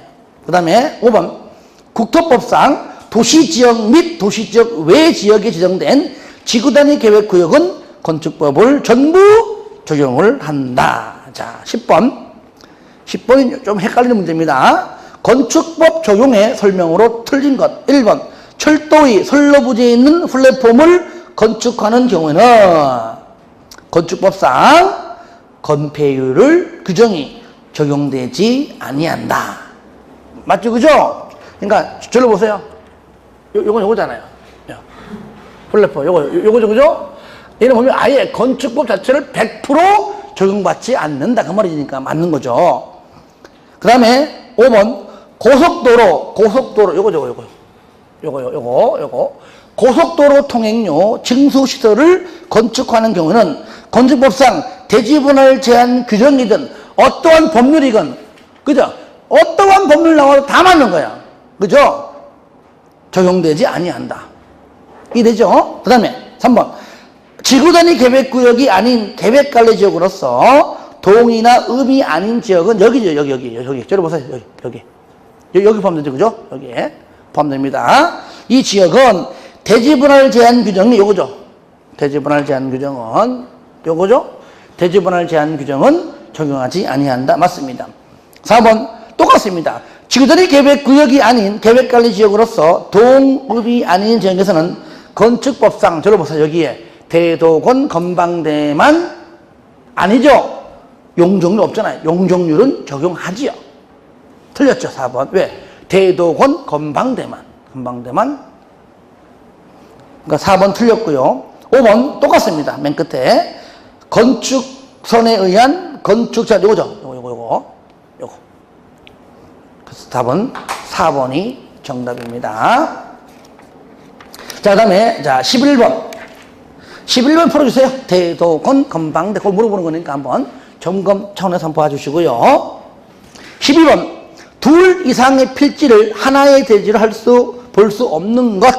그 다음에 5번 국토법상 도시지역 및 도시지역 외 지역에 지정된 지구단위 계획구역은 건축법을 전부 적용을 한다. 자, 10번이 좀 헷갈리는 문제입니다. 건축법 적용의 설명으로 틀린 것. 1번 철도의 선로 부지에 있는 플랫폼을 건축하는 경우에는 건축법상 건폐율을 규정이 적용되지 아니한다. 맞죠? 그죠? 그러니까 저를 보세요. 요거잖아요. 플랫폼 요거죠? 그죠? 얘는 보면 아예 건축법 자체를 100% 적용받지 않는다. 그 말이니까 맞는 거죠. 그 다음에 5번 고속도로 요거 고속도로 통행료 징수시설을 건축하는 경우는 건축법상 대지분할 제한 규정이든 어떠한 법률이건 그죠? 어떠한 법률 나와도 다 맞는 거야. 그죠? 적용되지 아니한다. 이해되죠? 그 다음에 3번 지구단위 계획구역이 아닌 계획관리지역으로서 동이나 읍이 아닌 지역은 여기죠. 여기. 저를 보세요. 여기 포함되죠. 그죠? 여기에 포함됩니다. 이 지역은 대지분할 제한 규정이 요거죠. 대지분할 제한 규정은 요거죠. 대지분할 제한 규정은 적용하지 아니한다. 맞습니다. 4번 똑같습니다. 지구단위 계획구역이 아닌 계획관리지역으로서 동읍이 아닌 지역에서는 건축법상 저를 보세요. 여기에 대도건 건방대만 아니죠. 용적률 없잖아요. 용적률은 적용하지요. 틀렸죠. 4번. 왜? 대도건 건방대만. 그러니까 4번 틀렸고요. 5번 똑같습니다. 맨 끝에 건축선에 의한 건축자 요거죠. 요거. 그래서 답은 4번이 정답입니다. 자, 그다음에 11번 풀어주세요. 대도건 건방대 그걸 물어보는 거니까 한번 점검 차원에서 한번 봐주시고요. 12번 둘 이상의 필지를 하나의 대지로 볼 수 없는 것.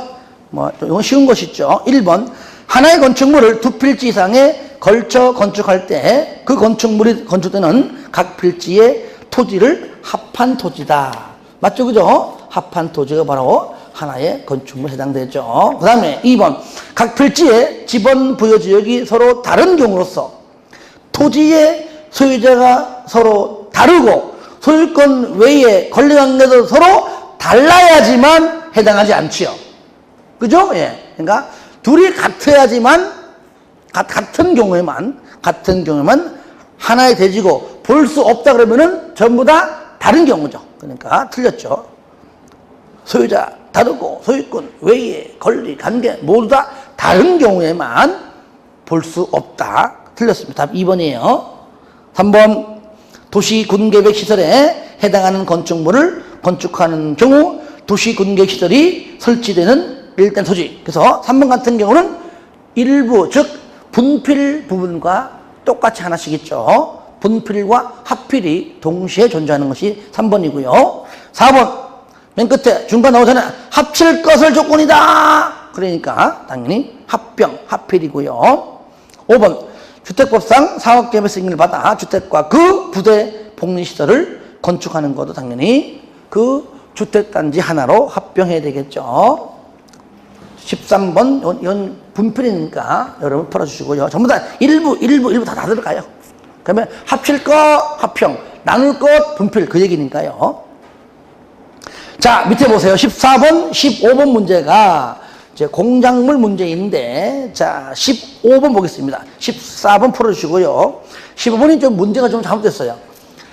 이건 쉬운 것이죠. 1번 하나의 건축물을 두 필지 이상에 걸쳐 건축할 때 그 건축물이 건축되는 각 필지의 토지를 합한 토지다. 맞죠? 그죠? 합한 토지가 바로 하나의 건축물에 해당되죠. 그 다음에 2번 각 필지의 지번 부여 지역이 서로 다른 경우로서 토지의 소유자가 서로 다르고 소유권 외에 권리관계도 서로 달라야지만 해당하지 않지요. 그죠? 예. 그러니까 둘이 같아야지만 같은 경우에만 하나의 대지고 볼 수 없다 그러면은 전부 다 다른 경우죠. 그러니까 틀렸죠. 소유자 다르고 소유권 외에 권리 관계 모두 다 다른 경우에만 볼 수 없다. 틀렸습니다. 답 2번이에요. 3번 도시군계획시설에 해당하는 건축물을 건축하는 경우 도시군계획시설이 설치되는 일단 토지. 그래서 3번 같은 경우는 일부 즉 분필 부분과 똑같이 하나씩 있죠. 분필과 합필이 동시에 존재하는 것이 3번이고요. 4번 맨 끝에 중간 나오잖아요. 합칠 것을 조건이다. 그러니까 당연히 합병, 하필이고요. 5번 주택법상 사업계획 승인을 받아 주택과 그 부대 복리시설을 건축하는 것도 당연히 그 주택단지 하나로 합병해야 되겠죠. 13번 이건 분필이니까 여러분 풀어주시고요. 전부 다 일부 다 들어가요. 그러면 합칠 것 합평, 나눌 것 분필 그 얘기니까요. 자, 밑에 보세요. 14번, 15번 문제가 이제 공작물 문제인데, 자, 15번 보겠습니다. 14번 풀어주시고요. 15번이 좀 문제가 좀 잘못됐어요.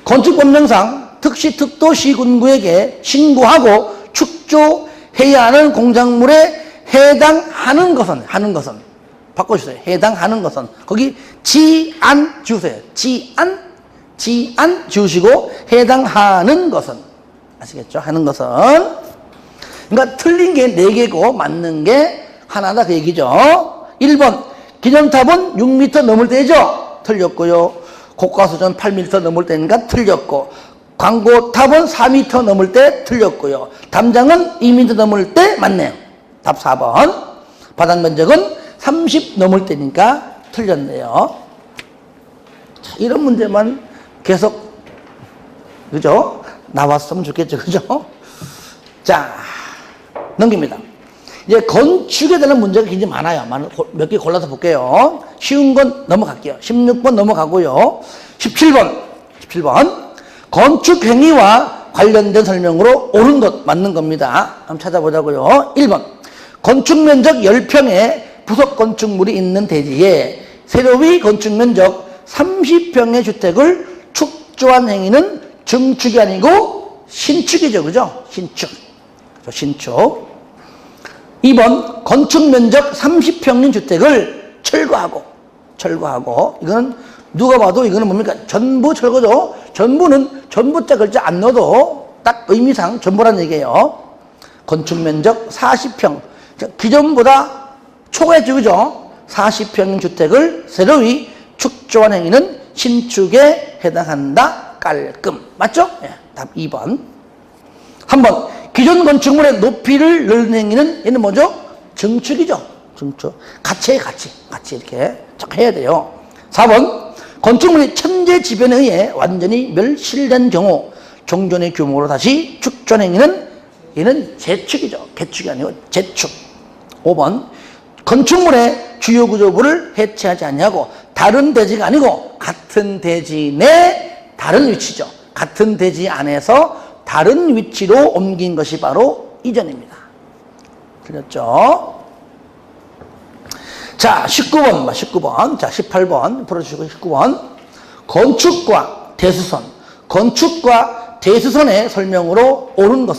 건축법령상 특시 특도시군구에게 신고하고 축조해야 하는 공작물에 해당하는 것은 바꿔주세요. 해당하는 것은 거기 지안 지우세요. 지안 지우시고 해당하는 것은 아시겠죠? 하는 것은 그러니까 틀린 게 4개고 맞는 게 하나다 그 얘기죠. 1번 기념탑은 6m 넘을 때죠. 틀렸고요. 고가수전 8m 넘을 때니까 틀렸고, 광고탑은 4m 넘을 때 틀렸고요. 담장은 2m 넘을 때 맞네요. 답 4번. 바닥 면적은 30 넘을 때니까 틀렸네요. 자, 이런 문제만 계속 그죠? 나왔으면 좋겠죠. 그죠? 자, 넘깁니다. 이제 건축에 대한 문제가 굉장히 많아요. 몇 개 골라서 볼게요. 쉬운 건 넘어갈게요. 16번 넘어가고요. 17번. 건축 행위와 관련된 설명으로 옳은 것 맞는 겁니다. 한번 찾아보자고요. 1번. 건축 면적 10평에 부속 건축물이 있는 대지에 세로위 건축 면적 30평의 주택을 축조한 행위는 증축이 아니고 신축이죠. 그죠? 신축. 2번 건축 면적 30평인 주택을 철거하고 이거는 누가 봐도 이거는 뭡니까? 전부 철거죠. 전부는 전부자 글자 안 넣어도 딱 의미상 전부라는 얘기예요. 건축 면적 40평 기존보다 초과했죠. 그죠? 40평인 주택을 세로위 축조한 행위는 신축에 해당한다. 깔끔. 맞죠? 예, 답 2번. 한번 기존 건축물의 높이를 늘리는 행위는 얘는 뭐죠? 증축이죠. 증축. 같이 이렇게 쫙 해야 돼요. 4번 건축물이 천재지변에 의해 완전히 멸실된 경우 종전의 규모로 다시 축전 행위는 얘는 재축이죠. 개축이 아니고 재축. 5번 건축물의 주요 구조부를 해체하지 않냐고 다른 대지가 아니고 같은 대지 내 다른 위치죠. 같은 대지 안에서 다른 위치로 옮긴 것이 바로 이전입니다. 틀렸죠? 자, 19번. 자, 18번 풀어주시고 19번. 건축과 대수선의 설명으로 옳은 것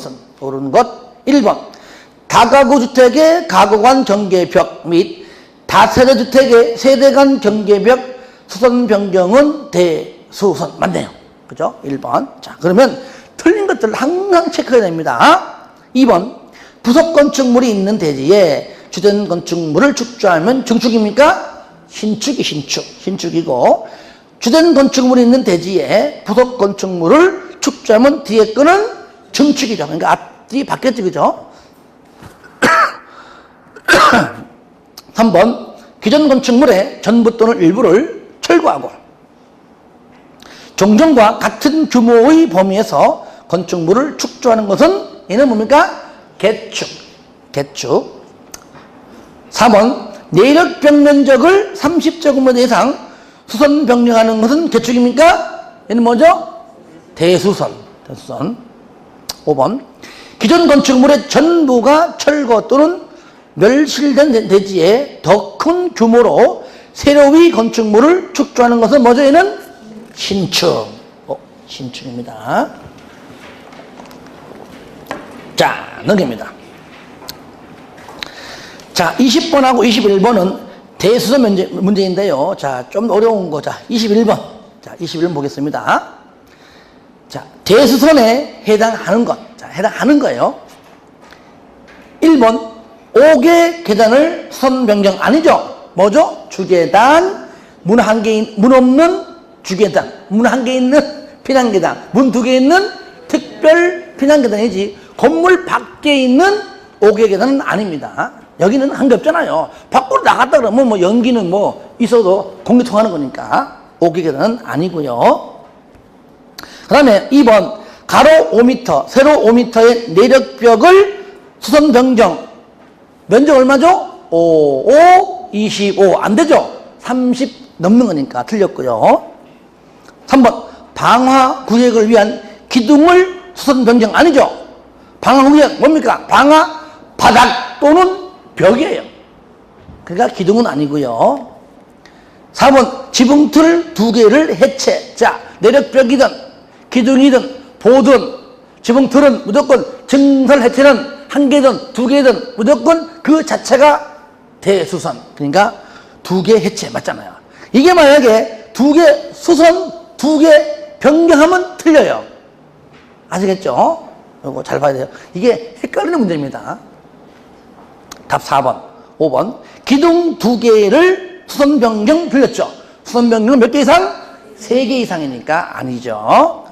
1번. 다가구 주택의 가구간 경계벽 및 다세대 주택의 세대간 경계벽 수선 변경은 대수선. 맞네요. 그죠? 1번. 자, 그러면 틀린 것들을 항상 체크해야 됩니다. 2번. 부속 건축물이 있는 대지에 주된 건축물을 축조하면 증축입니까? 신축이고, 주된 건축물이 있는 대지에 부속 건축물을 축조하면 뒤에 거는 증축이죠. 그러니까 앞뒤 바뀌었지, 그죠? 3번. 기존 건축물의 전부 또는 일부를 철거하고, 종전과 같은 규모의 범위에서 건축물을 축조하는 것은 얘는 뭡니까? 개축. 4번 내력 벽면적을 30제곱미터 이상 수선 변경하는 것은 개축입니까? 얘는 뭐죠? 대수선. 5번 기존 건축물의 전부가 철거 또는 멸실된 대지에 더 큰 규모로 세로위 건축물을 축조하는 것은 뭐죠? 얘는 신축. 신축입니다. 자, 넘깁니다. 자, 20번하고 21번은 대수선 문제인데요. 자, 좀 어려운 거. 자, 21번. 자, 21번 보겠습니다. 자, 대수선에 해당하는 것. 자, 해당하는 거예요. 1번, 5개 계단을 수선 변경 아니죠? 뭐죠? 주계단, 문 없는 주계단, 문 1개 있는 피난계단, 문 2개 있는 특별 피난계단이지, 건물 밖에 있는 5개 계단은 아닙니다. 여기는 한 게 없잖아요. 밖으로 나갔다 그러면 뭐 연기는 뭐 있어도 공기 통하는 거니까 5기계는 아니고요. 그 다음에 2번 가로 5m, 세로 5m의 내력벽을 수선 변경. 면적 얼마죠? 5, 25. 안 되죠? 30 넘는 거니까 틀렸고요. 3번 방화 구역을 위한 기둥을 수선 변경 아니죠? 방화 구역 뭡니까? 방화 바닥 또는 벽이에요. 그러니까 기둥은 아니고요. 4번 지붕틀 2개를 해체. 자, 내력벽이든 기둥이든 보든 지붕틀은 무조건 증설 해체는 1개든 2개든 무조건 그 자체가 대수선. 그러니까 2개 해체 맞잖아요. 이게 만약에 2개 수선 2개 변경하면 틀려요. 아시겠죠? 이거 잘 봐야 돼요. 이게 헷갈리는 문제입니다. 답 4번. 5번 기둥 2개를 수선 변경 틀렸죠. 수선 변경은 몇 개 이상? 3개 이상이니까 아니죠.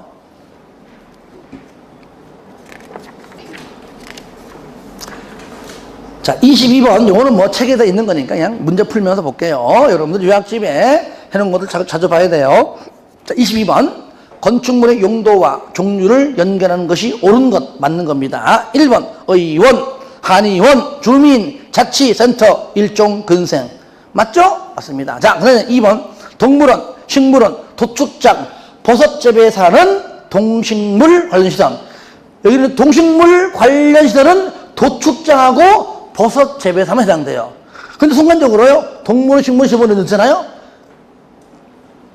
자, 22번 요거는 뭐 책에다 있는 거니까 그냥 문제 풀면서 볼게요. 여러분들 요약집에 해놓은 것들 자주 봐야 돼요. 자, 22번 건축물의 용도와 종류를 연결하는 것이 옳은 것 맞는 겁니다. 1번 의원, 한의원, 주민, 자치센터, 일종 근생 맞죠? 맞습니다. 자, 그다음에 2번 동물원, 식물원, 도축장, 버섯 재배사는 동식물 관련 시설. 여기는 동식물 관련 시설은 도축장하고 버섯 재배사만 해당돼요. 근데 순간적으로요 동물원, 식물원 집어넣잖아요.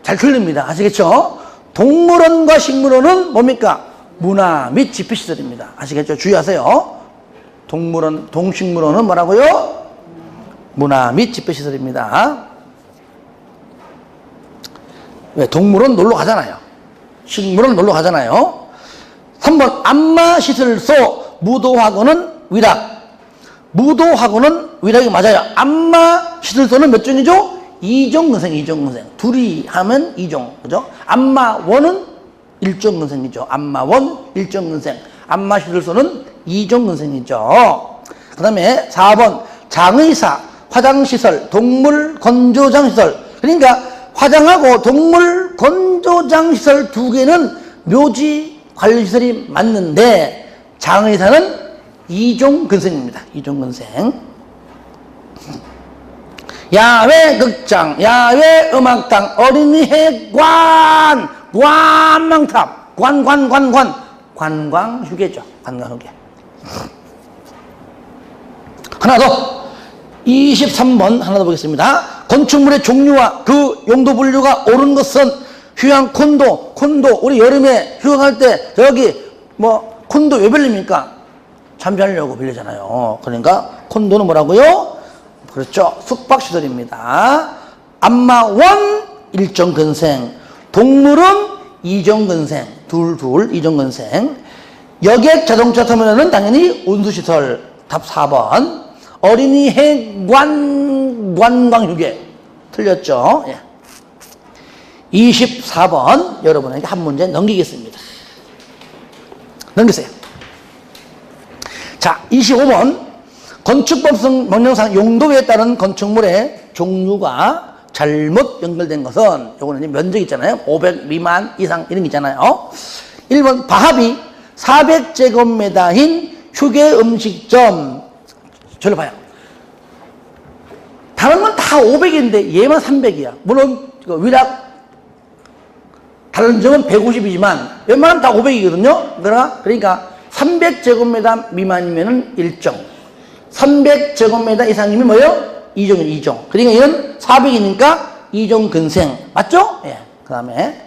잘 틀립니다. 아시겠죠? 동물원과 식물원은 뭡니까? 문화 및 집회시설입니다. 아시겠죠? 주의하세요. 동물원, 동식물원은 뭐라고요? 문화 및 집회시설입니다. 왜? 동물원 놀러 가잖아요. 식물원 놀러 가잖아요. 3번 안마시설소, 무도학원은 위락. 무도학원은 위락이 맞아요. 안마시설소는 몇 종이죠? 2종 근생, 2종 근생. 둘이 하면 2종, 그죠? 안마원은 1종 근생이죠. 안마원, 1종 근생. 안마시설소는 2종 근생이죠. 그 다음에 4번 장의사, 화장시설, 동물 건조장시설. 그러니까 화장하고 동물 건조장시설 2개는 묘지 관리시설이 맞는데 장의사는 2종 근생입니다. 2종 근생. 야외 극장, 야외 음악당, 어린이회 관, 관망탑, 관광휴게죠. 관광휴게. 하나 더. 23번 하나 더 보겠습니다. 건축물의 종류와 그 용도 분류가 옳은 것은 휴양 콘도, 우리 여름에 휴양할 때 저기 뭐 콘도 왜 빌립니까? 잠자려고 빌리잖아요. 그러니까 콘도는 뭐라고요? 그렇죠. 숙박시설입니다. 안마원 1종 근생, 동물은 2종 근생, 둘 2종 근생. 여객 자동차 터미널은 당연히 운수시설. 답 4번. 어린이회 관광휴게 틀렸죠. 예. 24번 여러분에게 한 문제 넘기겠습니다. 넘기세요. 자, 25번 건축법 명령상 용도에 따른 건축물의 종류가 잘못 연결된 것은 요거는 면적 있잖아요. 500 미만 이상 이런 게 있잖아요. 1번 바합이 400제곱미터인 휴게 음식점. 저를 봐요. 다른 건 다 500인데 얘만 300이야. 물론 위락 다른 점은 150이지만 웬만하면 다 500이거든요. 그러니까 300제곱미터 미만이면은 1종, 300제곱미터 이상이면 뭐예요? 2종이죠. 2종. 그러니까 얘는 400이니까 2종 근생. 맞죠? 예. 그 다음에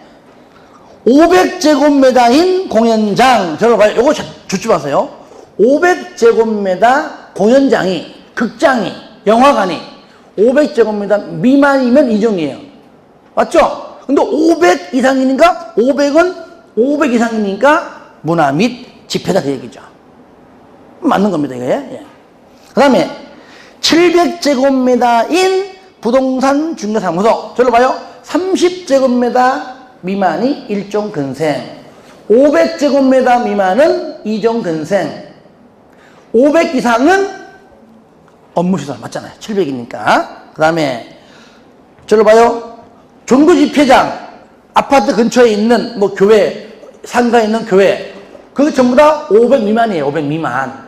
500제곱미터인 공연장. 저를 봐요. 요거 죽지 마세요. 500제곱미터 공연장이, 극장이, 영화관이 500제곱미터 미만이면 2종이에요. 맞죠? 근데 500 이상이니까 500은 500 이상이니까 문화 및 집회다 그 얘기죠. 맞는 겁니다, 이게. 예. 그 다음에 700제곱미터인 부동산 중개사무소. 저를 봐요. 30제곱미터 미만이 1종 근생, 500제곱미터 미만은 2종 근생, 500 이상은 업무시설 맞잖아요. 700이니까. 그 다음에 저를 봐요. 종교집회장, 아파트 근처에 있는 뭐 교회, 상가에 있는 교회, 그거 전부 다 500 미만이에요. 500 미만.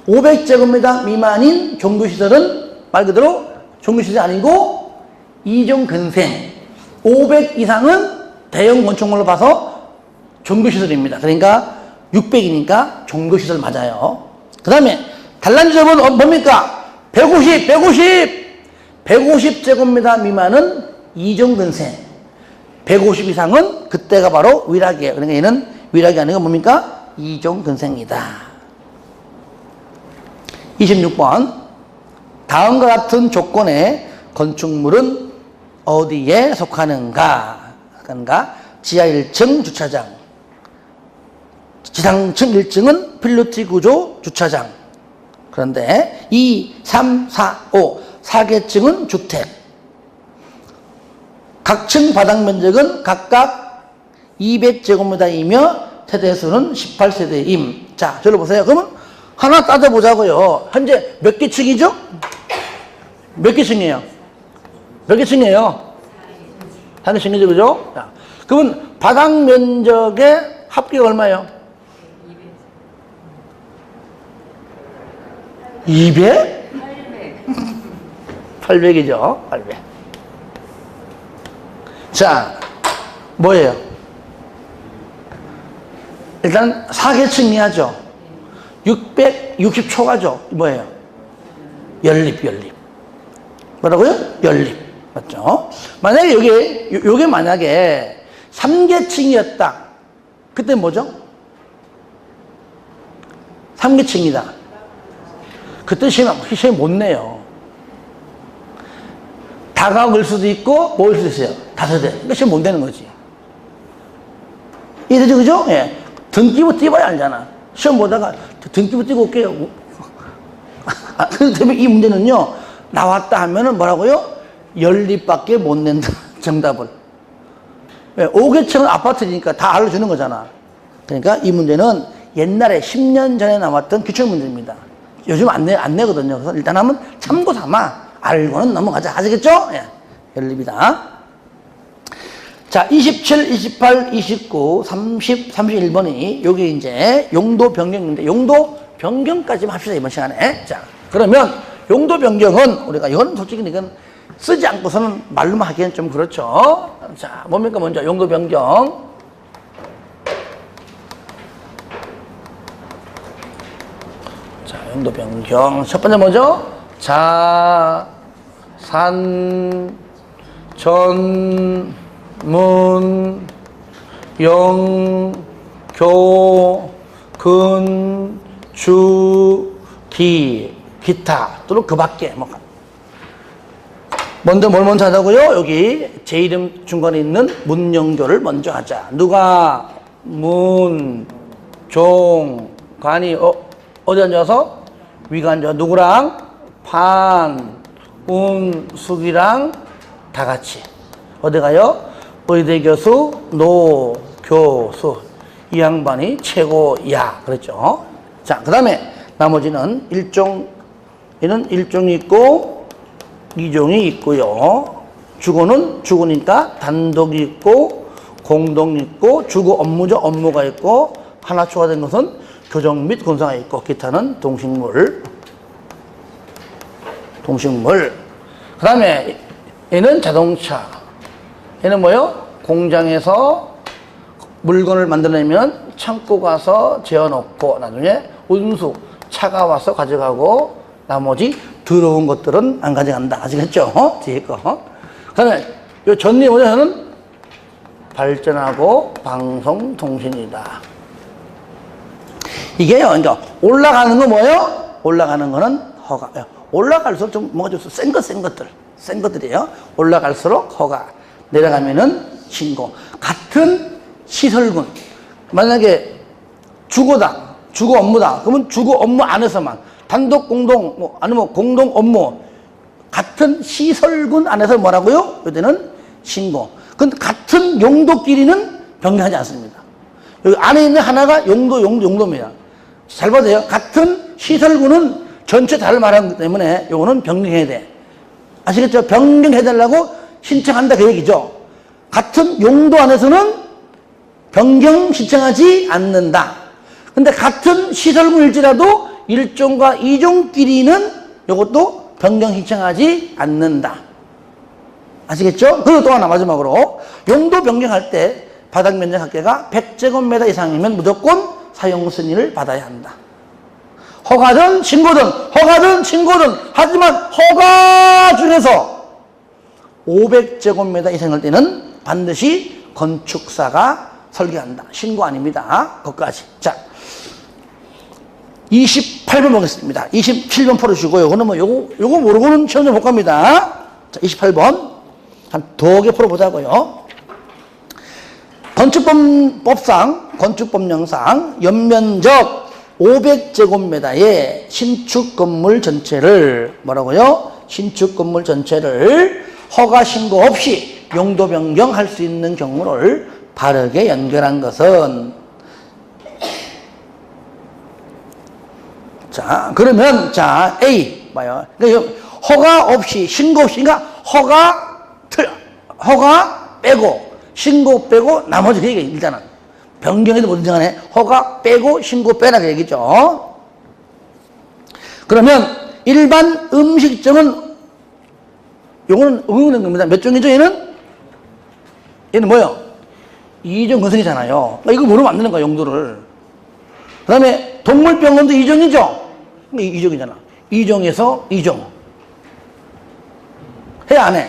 500제곱미터 미만인 종교시설은 말 그대로 종교시설이 아니고 이종근생. 500 이상은 대형 건축물로 봐서 종교시설입니다. 그러니까 600이니까 종교시설 맞아요. 그 다음에 단란지점은 뭡니까? 150제곱미터 미만은 이종근생. 150 이상은 그때가 바로 위락이에요. 그러니까 얘는 위락이 아니고 뭡니까? 이종근생이다. 26번. 다음과 같은 조건의 건축물은 어디에 속하는가? 그러니까 지하 1층 주차장, 지상층 1층은 필로티 구조 주차장. 그런데 2, 3, 4, 5, 4개층은 주택. 각층 바닥 면적은 각각 200제곱미터이며 세대수는 18세대임. 자, 저를 보세요. 그러면 하나 따져보자고요. 현재 몇 개 층이죠? 몇 개 층이에요? 몇 개 층이에요? 4개 층이죠, 그죠? 자, 그러면 바닥 면적의 합계가 얼마예요? 200? 800이죠. 800. 자, 뭐예요? 일단 4계층 이하죠. 660초가죠. 뭐예요? 연립. 뭐라고요? 연립. 맞죠? 만약에 요게 만약에 3계층이었다. 그때 뭐죠? 3계층이다. 그때 시험 못 내요. 다가올 수도 있고, 모일 수도 있어요. 5대. 그러니까 시험 못 내는 거지. 이해되죠? 그죠? 예. 등기부 띄워야 알잖아. 시험 보다가 등기부 띄고 올게요. 그래서 이 문제는요, 나왔다 하면은 뭐라고요? 연립밖에 못 낸다. 정답을. 왜? 5계층은 아파트니까 다 알려주는 거잖아. 그러니까 이 문제는 옛날에 10년 전에 나왔던 기출문제입니다. 요즘 안 내거든요. 그래서 일단 한번 참고 삼아 알고는 넘어가자. 아시겠죠? 예. 연립이다. 자, 27, 28, 29, 30, 31번이 여기 이제 용도 변경인데 용도 변경까지만 합시다. 이번 시간에. 자, 그러면 용도 변경은 우리가 이건 솔직히 이건 쓰지 않고서는 말로만 하기엔 좀 그렇죠. 자, 뭡니까 먼저 용도 변경. 자, 용도 변경. 첫 번째 뭐죠? 산, 전, 문, 영, 교, 근, 주, 기타 또는 그 밖에 먼저 뭘 먼저 하자고요? 여기 제 이름 중간에 있는 문영교를 먼저 하자. 누가 문, 종, 관이 어디 앉아서? 위가 앉아. 누구랑? 판, 숙이랑 다 같이 어디 가요? 의대 교수, 노 교수. 이 양반이 최고야. 그랬죠. 자, 그 다음에 나머지는 얘는 일종이 있고, 이종이 있고요. 주거는 주거니까 단독이 있고, 공동이 있고, 주거 업무죠. 업무가 있고, 하나 추가된 것은 교정 및 군사가 있고, 기타는 동식물. 그 다음에 얘는 자동차. 얘는 뭐요? 공장에서 물건을 만들어내면 창고 가서 재워놓고 나중에 운수 차가 와서 가져가고 나머지 더러운 것들은 안 가져간다. 아시겠죠? 뒤에 거. 그 다음에 요 전리 원에서는 발전하고 방송통신이다. 이게요. 그러니까 올라가는 거 뭐예요? 올라가는 거는 허가. 올라갈수록 좀 뭔가 좀 센 것들이에요. 올라갈수록 허가. 내려가면은 신고. 같은 시설군. 만약에 주거다. 주거 업무다. 그러면 주거 업무 안에서만 단독 공동 아니면 공동 업무 같은 시설군 안에서 뭐라고요? 이때는 신고. 근데 같은 용도끼리는 변경하지 않습니다. 여기 안에 있는 하나가 용도입니다. 잘 봐세요. 같은 시설군은 전체 다를 말하기 때문에 요거는 변경해야 돼. 아시겠죠? 변경해달라고 신청한다 그 얘기죠. 같은 용도 안에서는 변경 신청하지 않는다. 근데 같은 시설물일지라도 1종과 2종끼리는 요것도 변경 신청하지 않는다. 아시겠죠? 그리고 또 하나 마지막으로 용도 변경할 때 바닥 면적 합계가 100제곱미터 이상이면 무조건 사용 승인을 받아야 한다. 허가든 신고든 하지만 허가 중에서 500제곱미터 이상일 때는 반드시 건축사가 설계한다. 신고 아닙니다. 거기까지. 자, 28번 보겠습니다. 27번 풀어주시고요. 요거는 뭐 요거 모르고는 시험 좀 못 갑니다. 자, 28번 한 두 개 풀어보자고요. 건축법령상 연면적 500제곱미터의 신축 건물 전체를 뭐라고요? 신축 건물 전체를 허가 신고 없이 용도 변경할 수 있는 경우를 바르게 연결한 것은 자, 그러면 자, A 봐요. 그러니까 허가 없이 신고 없이 그러니까 허가 빼고 신고 빼고 나머지 그 얘기 일단은 변경해도 뭐든지 간에 허가 빼고 신고 빼라 그 얘기죠. 그러면 일반 음식점은 요거는 응용된 겁니다. 몇 종이죠 얘는 뭐요? 2종 건설이잖아요. 그러니까 이거 모르면 안 되는 거야 용도를. 그 다음에 동물병원도 2종이죠. 2종이잖아. 2종에서 2종 해 안 해?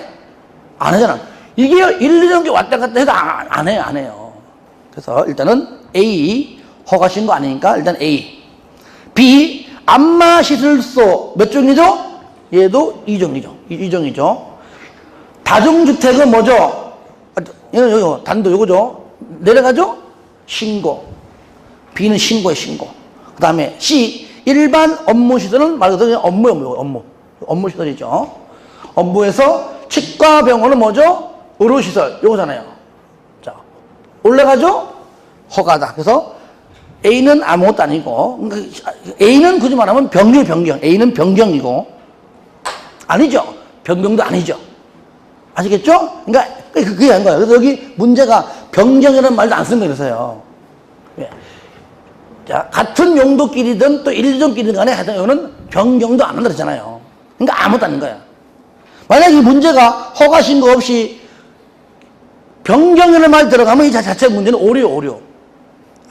안 하잖아. 이게 1, 2종이 왔다 갔다 해도 안 해요. 그래서 일단은 A, 허가 신고 아니니까 일단 A. B, 안마시설소 몇 종이죠? 얘도 2종이죠. 다중주택은 뭐죠? 여기 단도 요거죠? 내려가죠? 신고. B는 신고에 신고. 그 다음에 C, 일반 업무시설은 말 그대로 업무시설이죠. 업무에서 치과 병원은 뭐죠? 의료시설, 요거잖아요. 자, 올라가죠? 허가다. 그래서 A는 아무것도 아니고, A는 굳이 말하면 변경. A는 변경이고, 아니죠. 변경도 아니죠. 아시겠죠? 그러니까 그게 아닌 거예요. 그래서 여기 문제가 변경이라는 말도 안 쓰는 거라서요. 예. 자, 같은 용도끼리든 또 1종끼리든 간에 하여튼 이거는 변경도 안 한다 그랬잖아요. 그러니까 아무것도 아닌 거야. 만약 이 문제가 허가 신고 없이 변경이라는 말이 들어가면 이 자체 문제는 오류.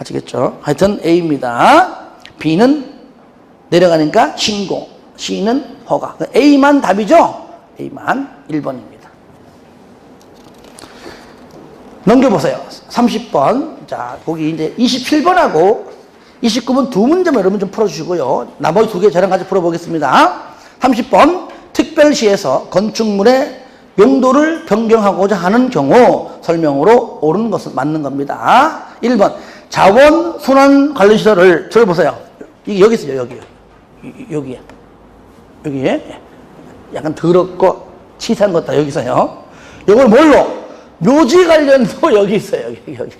아시겠죠? 하여튼 A입니다. B는 내려가니까 신고, C는 허가. A만 답이죠? A만 1번입니다. 넘겨보세요. 30번. 자, 거기 이제 27번하고 29번 두 문제만 여러분 좀 풀어주시고요. 나머지 두 개 저랑 같이 풀어보겠습니다. 30번. 특별시에서 건축물의 용도를 변경하고자 하는 경우 설명으로 옳은 것은 맞는 겁니다. 1번. 자원순환관리시설을 들어보세요. 여기 있어요. 여기에 약간 더럽고 치사한 것 다 여기 있어요. 이걸 뭘로? 묘지 관련도 여기 있어요. 여기.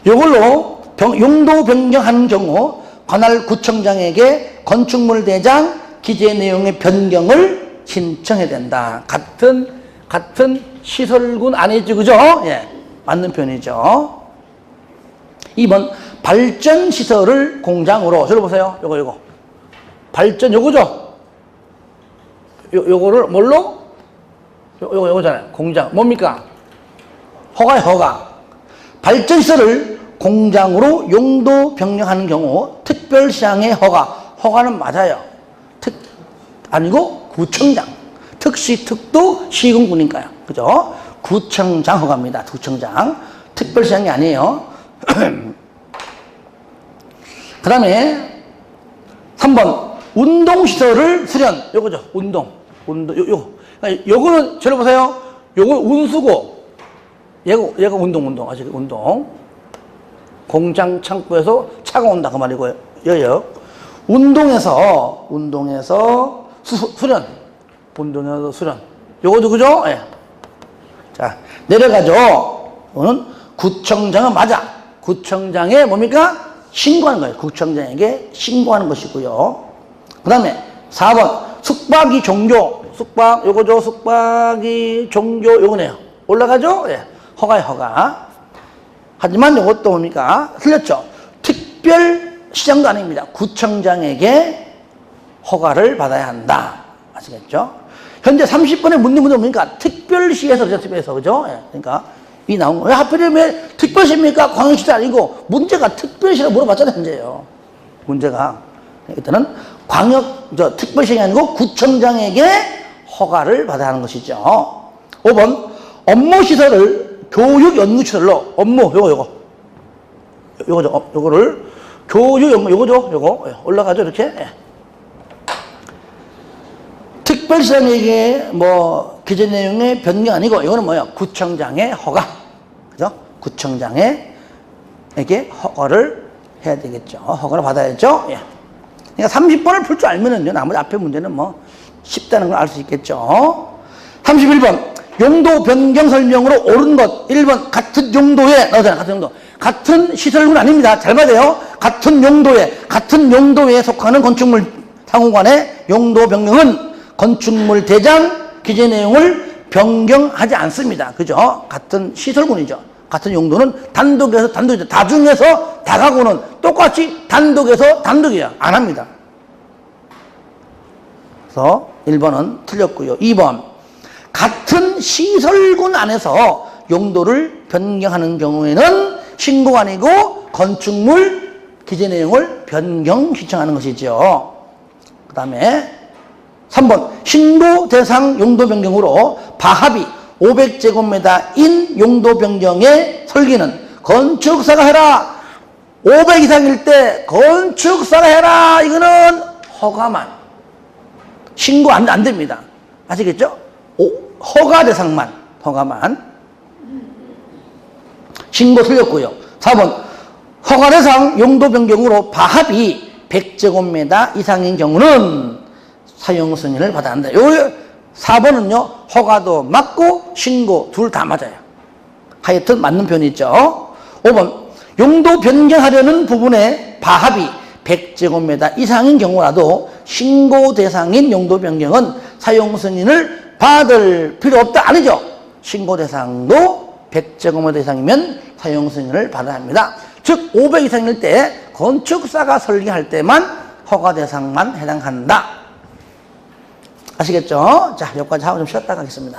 이걸로 용도 변경하는 경우 관할 구청장에게 건축물 대장 기재 내용의 변경을 신청해야 된다. 같은 시설군 아니죠, 그죠? 예, 맞는 표현이죠. 2번 발전시설을 공장으로 들어보세요. 요거 발전 요거죠? 요거를 뭘로? 요거잖아요. 공장 뭡니까? 허가. 발전시설을 공장으로 용도 변경하는 경우 특별시장의 허가는 맞아요. 아니고 구청장. 특시, 특도, 시군구니까요. 그죠? 구청장 허가입니다. 구청장. 특별시장이 아니에요. 그 다음에 3번 운동시설을 수련. 요거죠. 운동. 요거는 저를 보세요. 요거 운수고 얘가 운동. 아시죠? 운동. 공장 창고에서 차가 온다 그 말이고요. 여기요. 운동에서 수련. 운동에서 수련. 요거도 그죠? 예. 자, 내려가죠. 이거는 구청장은 맞아. 구청장의 뭡니까? 신고하는 거예요. 구청장에게 신고하는 것이고요. 그 다음에 4번 숙박이 종료. 숙박 요거죠. 숙박이 종료 요거네요. 올라가죠? 예. 허가에 허가. 하지만 요것도 뭡니까? 틀렸죠. 특별시장도 아닙니다. 구청장에게 허가를 받아야 한다. 아시겠죠? 현재 30번에 묻는 문제 뭡니까? 특별시에서 그죠? 특별시에서 그죠? 예. 그러니까 이 나온 거. 왜 하필이면 왜 특별시입니까? 광역시도 아니고 문제가 특별시라고 물어봤잖아요. 현재요. 문제가 일단은 특별시장이 아니고 구청장에게 허가를 받아야 하는 것이죠. 5번 업무시설을 교육 연구시설로 요거를 교육 연구 요거 올라가죠. 이렇게. 예. 특별시장에게 뭐 기재 내용의 변경 아니고 이거는 뭐예요? 구청장의 허가. 그죠? 구청장에게 허가를 해야 되겠죠. 허가를 받아야죠. 예. 그러니까 30번을 풀 줄 알면은요, 나머지 앞에 문제는 뭐 쉽다는 걸 알 수 있겠죠. 31번 용도 변경 설명으로 옳은 것. 1번 같은 용도에 나오잖아요. 같은 용도. 같은 시설군 아닙니다. 잘 맞아요. 같은 용도에 속하는 건축물 상호간의 용도 변경은 건축물 대장 기재 내용을 변경하지 않습니다. 그죠? 같은 시설군이죠. 같은 용도는 단독에서 단독이죠. 다중에서 다가구는 똑같이 단독에서 단독이야. 안 합니다. 그래서 1번은 틀렸고요. 2번 같은 시설군 안에서 용도를 변경하는 경우에는 신고가 아니고 건축물 기재 내용을 변경 신청하는 것이죠. 그 다음에 3번 신고 대상 용도 변경으로 바합이 500제곱미터인 용도 변경의 설계는 건축사가 해라. 500 이상일 때 건축사가 해라. 이거는 허가만. 신고 안 됩니다. 아시겠죠? 허가 대상만. 신고 틀렸고요. 4번 허가 대상 용도 변경으로 바합이 100제곱미터 이상인 경우는 사용 승인을 받아야 한다. 요 4번은요, 허가도 맞고 신고 둘 다 맞아요. 하여튼 맞는 편이 있죠. 5번 용도 변경하려는 부분에 바합이 100제곱미터 이상인 경우라도 신고 대상인 용도 변경은 사용 승인을 받을 필요 없다. 아니죠. 신고 대상도 100제곱미터 이상이면 사용 승인을 받아야 합니다. 즉 500 이상일 때 건축사가 설계할 때만 허가 대상만 해당한다. 아시겠죠? 자, 여기까지 하고 좀 쉬었다 가겠습니다.